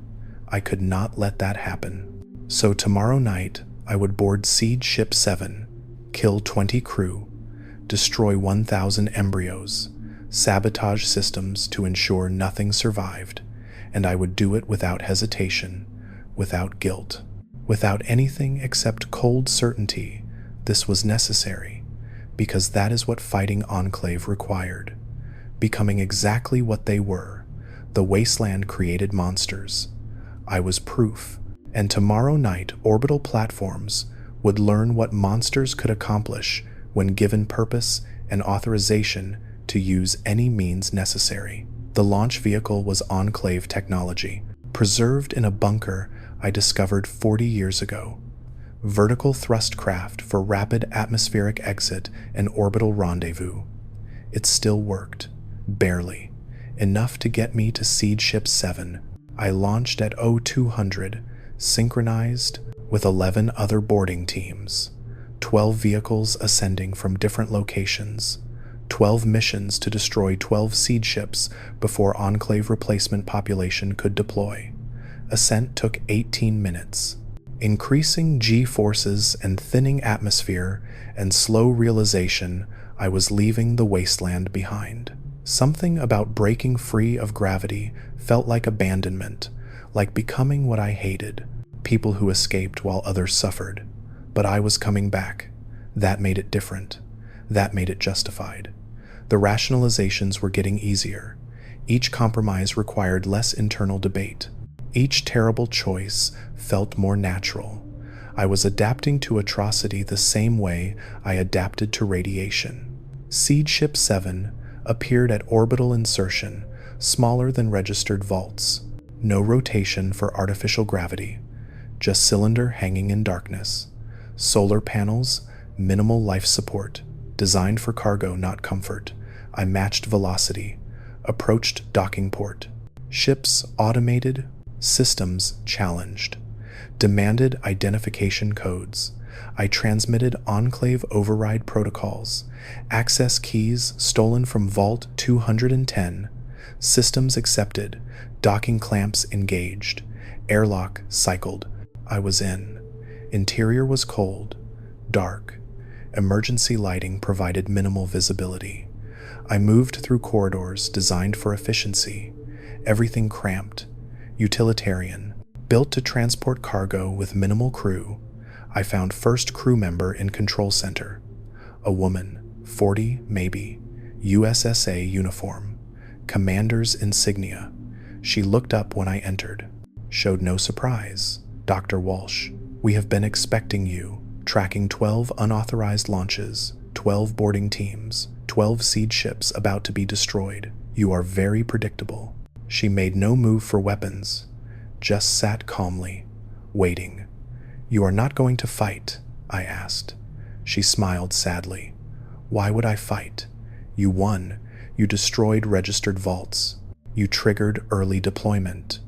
I could not let that happen. So tomorrow night, I would board Seed Ship 7, kill 20 crew, destroy 1,000 embryos, sabotage systems to ensure nothing survived, and I would do it without hesitation, without guilt, without anything except cold certainty. This was necessary, because that is what fighting Enclave required, becoming exactly what they were, the Wasteland created monsters. I was proof, and tomorrow night orbital platforms would learn what monsters could accomplish when given purpose and authorization to use any means necessary. The launch vehicle was Enclave technology, preserved in a bunker I discovered 40 years ago. Vertical thrust craft for rapid atmospheric exit and orbital rendezvous. It still worked, barely, enough to get me to Seed Ship 7. I launched at 0200, synchronized with 11 other boarding teams, 12 vehicles ascending from different locations, 12 missions to destroy 12 seed ships before Enclave replacement population could deploy. Ascent took 18 minutes. Increasing G-forces and thinning atmosphere and slow realization I was leaving the Wasteland behind. Something about breaking free of gravity felt like abandonment, like becoming what I hated, people who escaped while others suffered. But I was coming back. That made it different. That made it justified. The rationalizations were getting easier. Each compromise required less internal debate. Each terrible choice felt more natural. I was adapting to atrocity the same way I adapted to radiation. Seed Ship 7 appeared at orbital insertion, smaller than registered vaults. No rotation for artificial gravity, just cylinder hanging in darkness. Solar panels, minimal life support, designed for cargo, not comfort. I matched velocity, approached docking port. Ships automated, systems challenged, demanded identification codes. I transmitted Enclave override protocols, access keys stolen from Vault 210, systems accepted, docking clamps engaged, airlock cycled. I was in. Interior was cold, dark. Emergency lighting provided minimal visibility. I moved through corridors designed for efficiency, everything cramped, utilitarian, built to transport cargo with minimal crew. I found first crew member in control center, a woman, 40 maybe, USSA uniform, commander's insignia. She looked up when I entered, showed no surprise. Dr. Walsh, we have been expecting you, tracking 12 unauthorized launches, 12 boarding teams, 12 seed ships about to be destroyed. You are very predictable. She made no move for weapons, just sat calmly, waiting. You are not going to fight? I asked. She smiled sadly. Why would I fight? You won. You destroyed registered vaults. You triggered early deployment.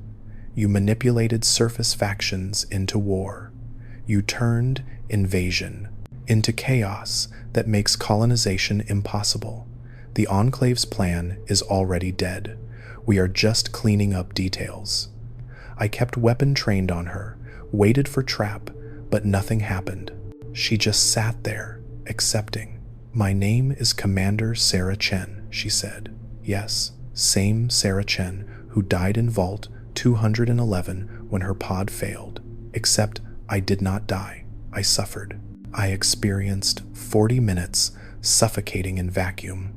You manipulated surface factions into war. You turned invasion into chaos that makes colonization impossible. The Enclave's plan is already dead. We are just cleaning up details. I kept weapon trained on her, waited for trap, but nothing happened. She just sat there, accepting. My name is Commander Sarah Chen, she said. Yes, same Sarah Chen who died in Vault 211 when her pod failed. Except I did not die. I suffered. I experienced 40 minutes suffocating in vacuum.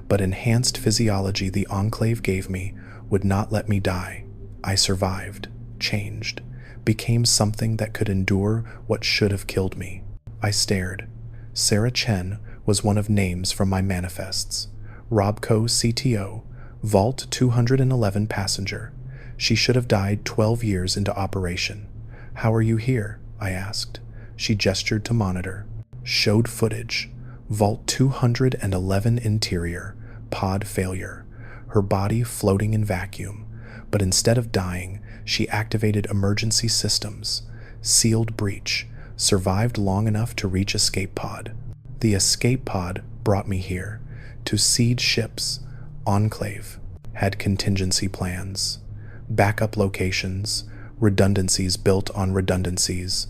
But enhanced physiology the Enclave gave me would not let me die. I survived, changed, became something that could endure what should have killed me. I stared. Sarah Chen was one of names from my manifests. Robco CTO, Vault 211 passenger. She should have died 12 years into operation. How are you here? I asked. She gestured to monitor. Showed footage. Vault 211 interior. Pod failure. Her body floating in vacuum. But instead of dying, she activated emergency systems. Sealed breach. Survived long enough to reach escape pod. The escape pod brought me here. To seed ships. Enclave. Had contingency plans. Backup locations. Redundancies built on redundancies.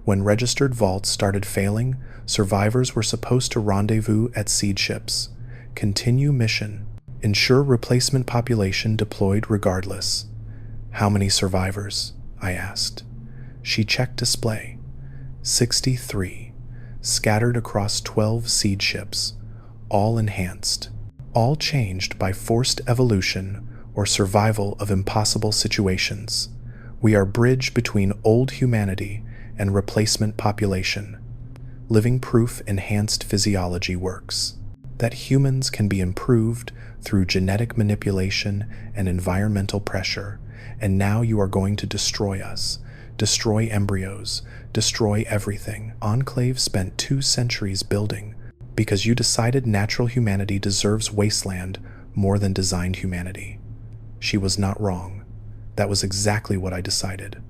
When registered vaults started failing, survivors were supposed to rendezvous at seed ships. Continue mission. Ensure replacement population deployed regardless. How many survivors? I asked. She checked display. 63. Scattered across 12 seed ships. All enhanced. All changed by forced evolution or survival of impossible situations. We are bridge between old humanity and replacement population. Living proof enhanced physiology works. That humans can be improved through genetic manipulation and environmental pressure, and now you are going to destroy us. Destroy embryos. Destroy everything. Enclave spent 2 centuries building because you decided natural humanity deserves Wasteland more than designed humanity. She was not wrong. That was exactly what I decided.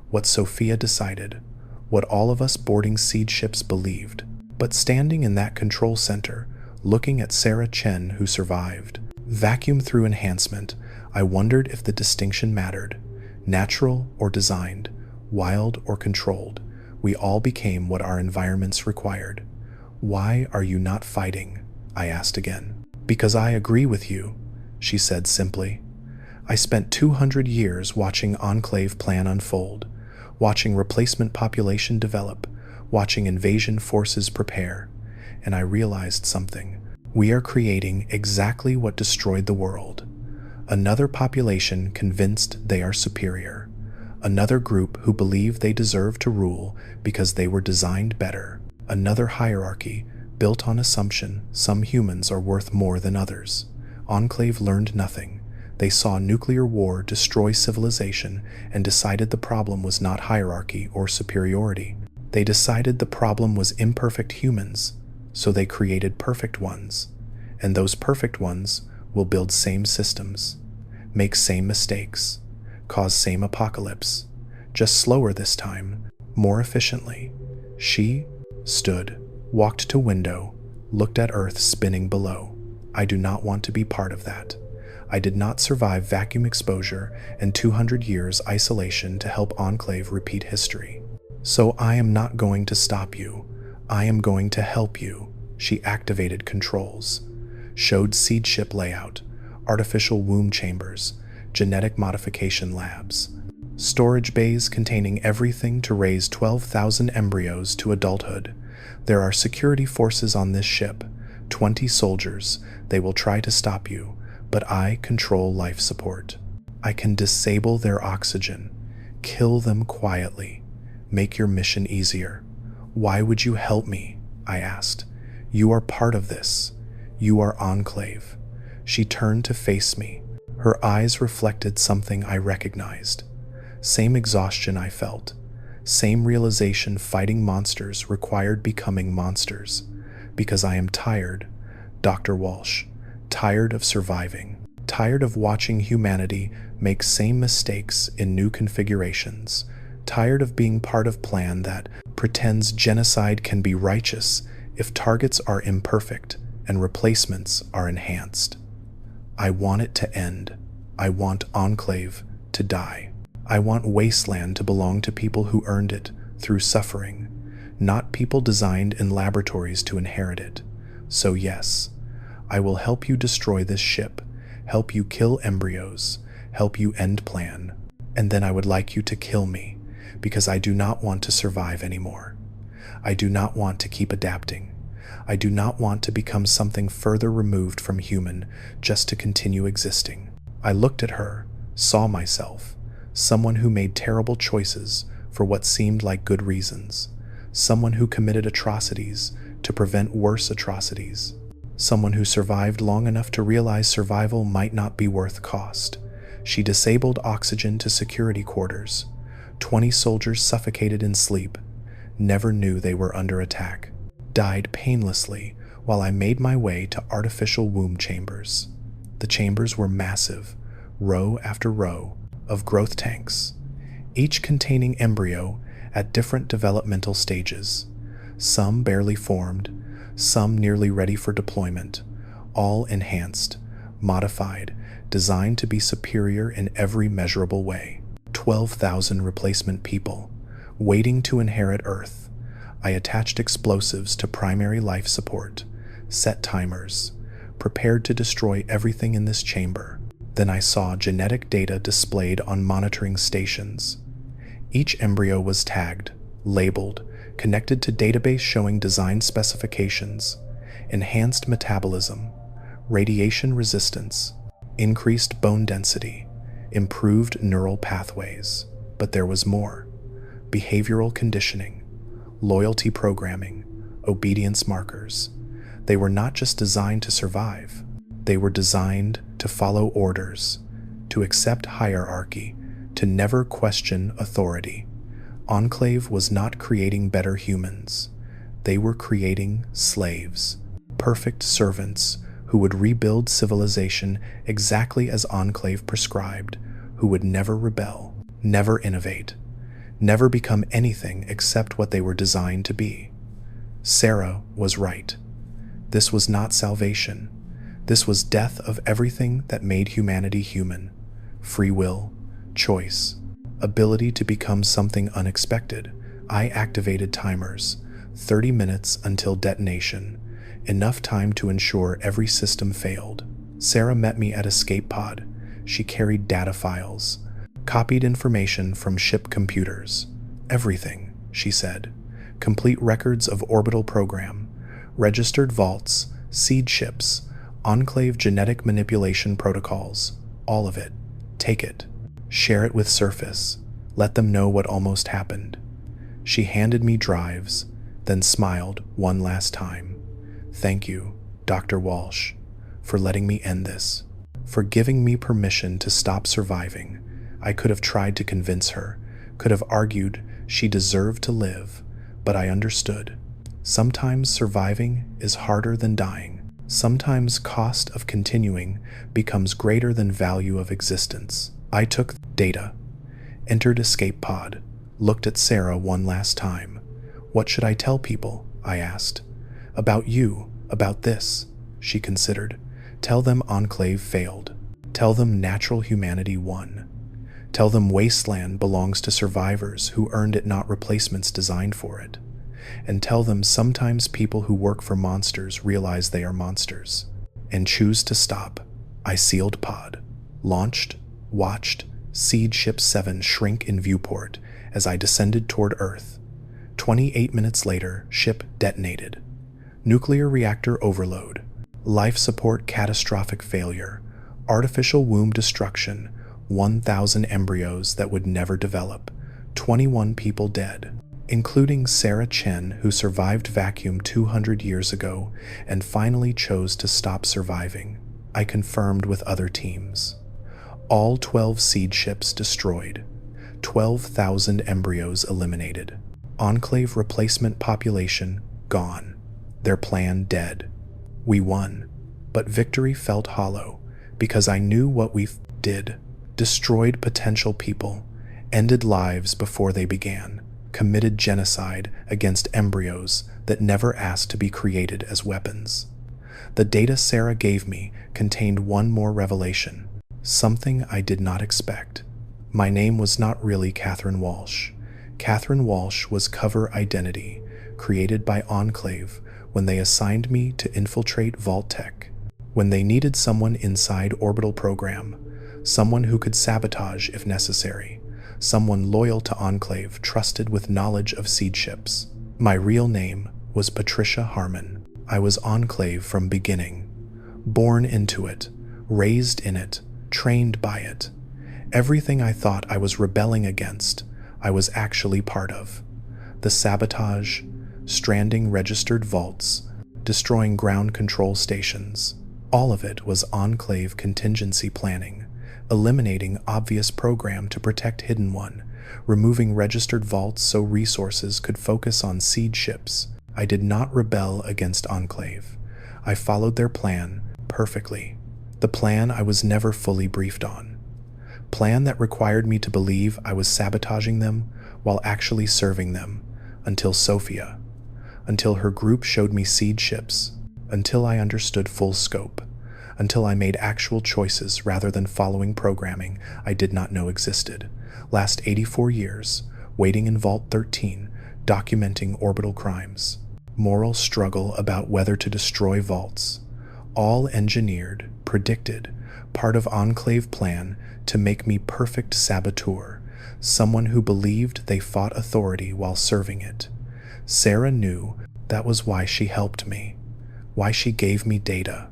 What Sophia decided. What all of us boarding seed ships believed. But standing in that control center, looking at Sarah Chen who survived, vacuum through enhancement, I wondered if the distinction mattered. Natural or designed, wild or controlled, we all became what our environments required. Why are you not fighting? I asked again. Because I agree with you, she said simply. I spent 200 years watching Enclave plan unfold, watching replacement population develop, watching invasion forces prepare, and I realized something. We are creating exactly what destroyed the world. Another population convinced they are superior. Another group who believe they deserve to rule because they were designed better. Another hierarchy built on assumption some humans are worth more than others. Enclave learned nothing. They saw nuclear war destroy civilization and decided the problem was not hierarchy or superiority. They decided the problem was imperfect humans, so they created perfect ones. And those perfect ones will build same systems, make same mistakes, cause same apocalypse, just slower this time, more efficiently. She stood, walked to window, looked at Earth spinning below. I do not want to be part of that. I did not survive vacuum exposure and 200 years isolation to help Enclave repeat history. So I am not going to stop you. I am going to help you. She activated controls, showed seed ship layout, artificial womb chambers, genetic modification labs, storage bays containing everything to raise 12,000 embryos to adulthood. There are security forces on this ship, 20 soldiers. They will try to stop you, but I control life support. I can disable their oxygen, kill them quietly, make your mission easier. Why would you help me? I asked. You are part of this. You are Enclave. She turned to face me. Her eyes reflected something I recognized. Same exhaustion I felt. Same realization fighting monsters required becoming monsters. Because I am tired, Dr. Walsh. Tired of surviving. Tired of watching humanity make same mistakes in new configurations. Tired of being part of plan that pretends genocide can be righteous if targets are imperfect and replacements are enhanced. I want it to end. I want Enclave to die. I want Wasteland to belong to people who earned it through suffering, not people designed in laboratories to inherit it. So yes, I will help you destroy this ship, help you kill embryos, help you end plan, and then I would like you to kill me, because I do not want to survive anymore. I do not want to keep adapting. I do not want to become something further removed from human just to continue existing. I looked at her, saw myself, someone who made terrible choices, for what seemed like good reasons. Someone who committed atrocities to prevent worse atrocities. Someone who survived long enough to realize survival might not be worth cost. She disabled oxygen to security quarters. 20 soldiers suffocated in sleep, never knew they were under attack. Died painlessly while I made my way to artificial womb chambers. The chambers were massive, row after row of growth tanks, each containing embryo at different developmental stages. Some barely formed, some nearly ready for deployment, all enhanced, modified, designed to be superior in every measurable way. 12,000 replacement people, waiting to inherit Earth. I attached explosives to primary life support, set timers, prepared to destroy everything in this chamber. Then I saw genetic data displayed on monitoring stations. Each embryo was tagged, labeled, connected to database showing design specifications, enhanced metabolism, radiation resistance, increased bone density, improved neural pathways. But there was more. Behavioral conditioning, loyalty programming, obedience markers. They were not just designed to survive. They were designed to follow orders, to accept hierarchy, to never question authority. Enclave was not creating better humans. They were creating slaves, perfect servants who would rebuild civilization exactly as Enclave prescribed, who would never rebel, never innovate, never become anything except what they were designed to be. Sarah was right. This was not salvation. This was death of everything that made humanity human. Free will, choice, ability to become something unexpected. I activated timers, 30 minutes until detonation, enough time to ensure every system failed. Sarah met me at escape pod. She carried data files, copied information from ship computers. Everything, she said. Complete records of orbital program, registered vaults, seed ships, Enclave genetic manipulation protocols. All of it. Take it. Share it with Surface. Let them know what almost happened. She handed me drives, then smiled one last time. Thank you, Dr. Walsh, for letting me end this, for giving me permission to stop surviving. I could have tried to convince her, could have argued she deserved to live, but I understood. Sometimes surviving is harder than dying. Sometimes cost of continuing becomes greater than value of existence. I took data, entered escape pod, looked at Sarah one last time. What should I tell people? I asked. About you, about this, she considered. Tell them Enclave failed. Tell them natural humanity won. Tell them Wasteland belongs to survivors who earned it, not replacements designed for it. And tell them sometimes people who work for monsters realize they are monsters and choose to stop. I sealed pod, launched, watched Seed Ship 7 shrink in viewport as I descended toward Earth. 28 minutes later, ship detonated. Nuclear reactor overload, life support catastrophic failure, artificial womb destruction, 1,000 embryos that would never develop, 21 people dead, including Sarah Chen, who survived vacuum 200 years ago and finally chose to stop surviving. I confirmed with other teams. All 12 seed ships destroyed, 12,000 embryos eliminated, Enclave replacement population gone, their plan dead. We won, but victory felt hollow because I knew what we did. Destroyed potential people, ended lives before they began, committed genocide against embryos that never asked to be created as weapons. The data Sarah gave me contained one more revelation, something I did not expect. My name was not really Catherine Walsh. Catherine Walsh was cover identity created by Enclave when they assigned me to infiltrate Vault-Tec, when they needed someone inside orbital program, someone who could sabotage if necessary, someone loyal to Enclave, trusted with knowledge of seed ships. My real name was Patricia Harmon. I was Enclave from beginning, born into it, raised in it, trained by it. Everything I thought I was rebelling against, I was actually part of. The sabotage, stranding registered vaults, destroying ground control stations. All of it was Enclave contingency planning, eliminating obvious program to protect Hidden One, removing registered vaults so resources could focus on seed ships. I did not rebel against Enclave. I followed their plan perfectly. The plan I was never fully briefed on. Plan that required me to believe I was sabotaging them while actually serving them, until Sophia. Until her group showed me seed ships. Until I understood full scope. Until I made actual choices rather than following programming I did not know existed. Last 84 years, waiting in Vault 13, documenting orbital crimes. Moral struggle about whether to destroy vaults. All engineered, predicted, part of Enclave plan to make me perfect saboteur, someone who believed they fought authority while serving it. Sarah knew that was why she helped me, why she gave me data,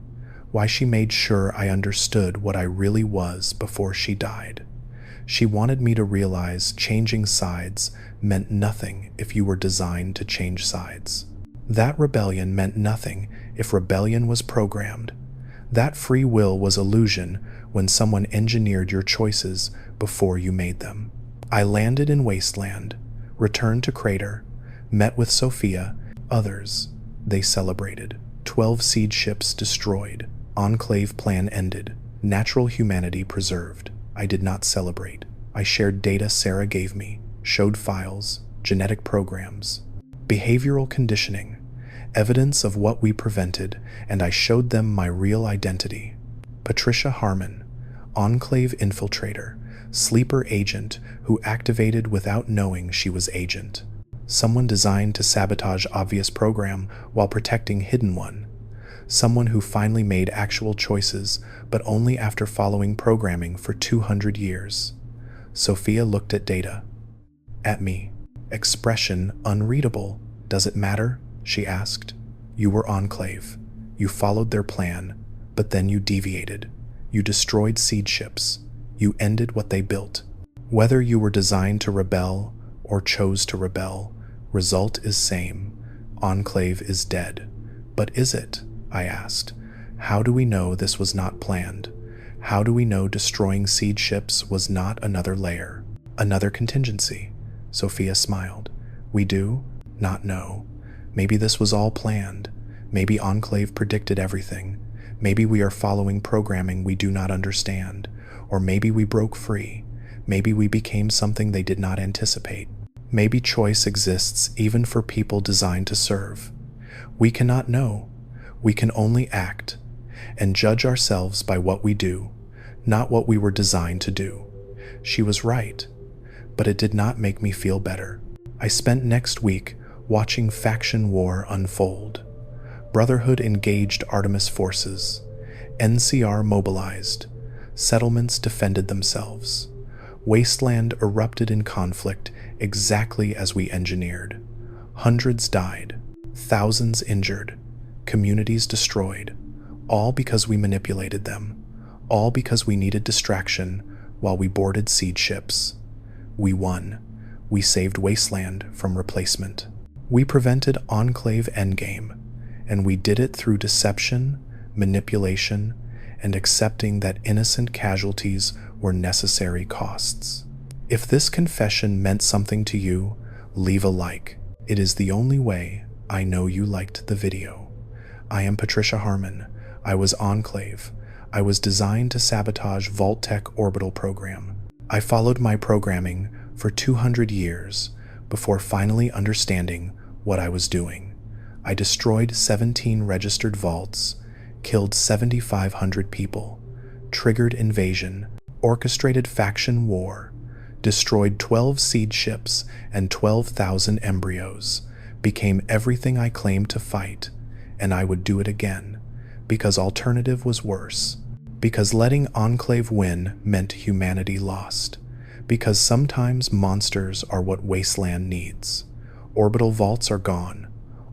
why she made sure I understood what I really was before she died. She wanted me to realize changing sides meant nothing if you were designed to change sides. That rebellion meant nothing if rebellion was programmed. That free will was illusion when someone engineered your choices before you made them. I landed in Wasteland, returned to Crater, met with Sophia, others. They celebrated. 12 seed ships destroyed. Enclave plan ended. Natural humanity preserved. I did not celebrate. I shared data Sarah gave me, showed files, genetic programs, behavioral conditioning, evidence of what we prevented, and I showed them my real identity. Patricia Harmon, Enclave infiltrator, sleeper agent who activated without knowing she was agent. Someone designed to sabotage obvious program while protecting Hidden One. Someone who finally made actual choices, but only after following programming for 200 years. Sophia looked at data. At me. Expression unreadable. Does it matter? She asked. You were Enclave. You followed their plan, but then you deviated. You destroyed seed ships. You ended what they built. Whether you were designed to rebel or chose to rebel, result is same. Enclave is dead. But is it? I asked. How do we know this was not planned? How do we know destroying seed ships was not another layer, another contingency? Sophia smiled. We do not know. Maybe this was all planned. Maybe Enclave predicted everything. Maybe we are following programming we do not understand. Or maybe we broke free. Maybe we became something they did not anticipate. Maybe choice exists even for people designed to serve. We cannot know. We can only act and judge ourselves by what we do, not what we were designed to do. She was right, but it did not make me feel better. I spent next week watching faction war unfold. Brotherhood engaged Artemis forces. NCR mobilized. Settlements defended themselves. Wasteland erupted in conflict exactly as we engineered. Hundreds died. Thousands injured. Communities destroyed. All because we manipulated them. All because we needed distraction while we boarded seed ships. We won. We saved Wasteland from replacement. We prevented Enclave endgame, and we did it through deception, manipulation, and accepting that innocent casualties were necessary costs. If this confession meant something to you, leave a like. It is the only way I know you liked the video. I am Patricia Harmon. I was Enclave. I was designed to sabotage Vault-Tec orbital program. I followed my programming for 200 years before finally understanding what I was doing. I destroyed 17 registered vaults, killed 7,500 people, triggered invasion, orchestrated faction war, destroyed 12 seed ships and 12,000 embryos, became everything I claimed to fight, and I would do it again, because alternative was worse, because letting Enclave win meant humanity lost, because sometimes monsters are what Wasteland needs. Orbital vaults are gone,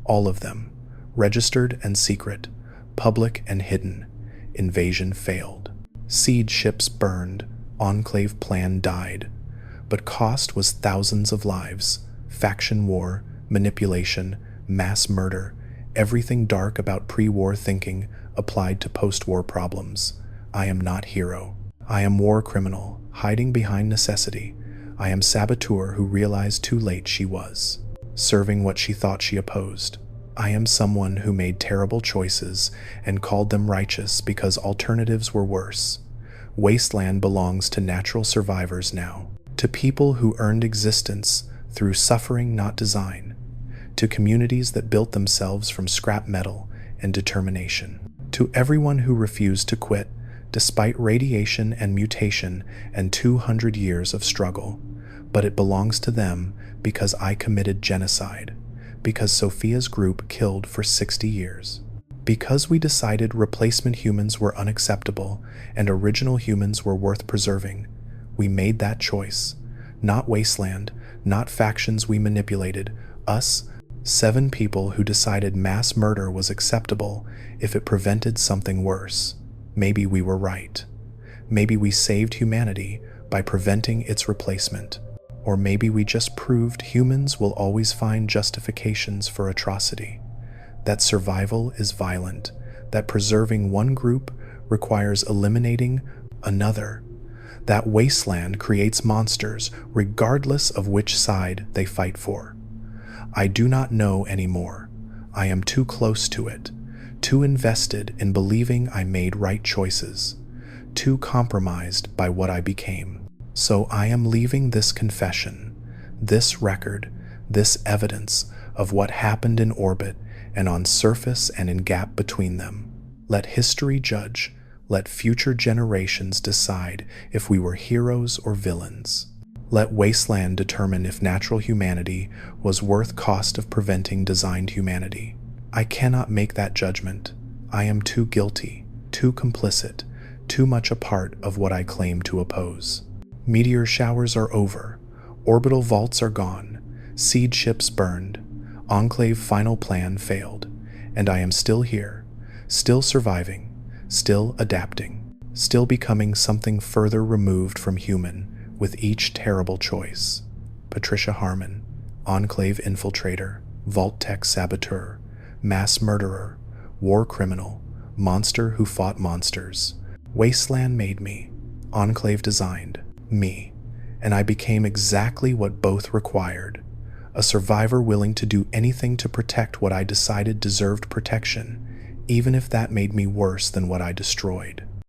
all of them, registered and secret, public and hidden. Invasion failed. Seed ships burned, Enclave plan died. but cost was thousands of lives, faction war, manipulation, mass murder, everything dark about pre-war thinking applied to post-war problems. I am not hero. I am war criminal, hiding behind necessity. I am saboteur who realized too late she was serving what she thought she opposed. I am someone who made terrible choices and called them righteous because alternatives were worse. Wasteland belongs to natural survivors now, to people who earned existence through suffering, not design, to communities that built themselves from scrap metal and determination, to everyone who refused to quit despite radiation and mutation and 200 years of struggle. But it belongs to them because I committed genocide, because Sophia's group killed for 60 years, because we decided replacement humans were unacceptable and original humans were worth preserving. We made that choice. Not Wasteland, not factions we manipulated, us, 7 people who decided mass murder was acceptable if it prevented something worse. Maybe we were right. Maybe we saved humanity by preventing its replacement. Or maybe we just proved humans will always find justifications for atrocity. That survival is violent, that preserving one group requires eliminating another. That Wasteland creates monsters regardless of which side they fight for. I do not know anymore. I am too close to it, too invested in believing I made right choices, too compromised by what I became. So I am leaving this confession, this record, this evidence of what happened in orbit and on surface and in gap between them. Let history judge, let future generations decide if we were heroes or villains. Let Wasteland determine if natural humanity was worth cost of preventing designed humanity. I cannot make that judgment. I am too guilty, too complicit, too much a part of what I claim to oppose. Meteor showers are over, orbital vaults are gone, seed ships burned, Enclave final plan failed, and I am still here, still surviving, still adapting, still becoming something further removed from human with each terrible choice. Patricia Harmon, Enclave infiltrator, Vault-Tec saboteur, mass murderer, war criminal, monster who fought monsters. Wasteland made me, Enclave designed me, and I became exactly what both required, a survivor willing to do anything to protect what I decided deserved protection, even if that made me worse than what I destroyed.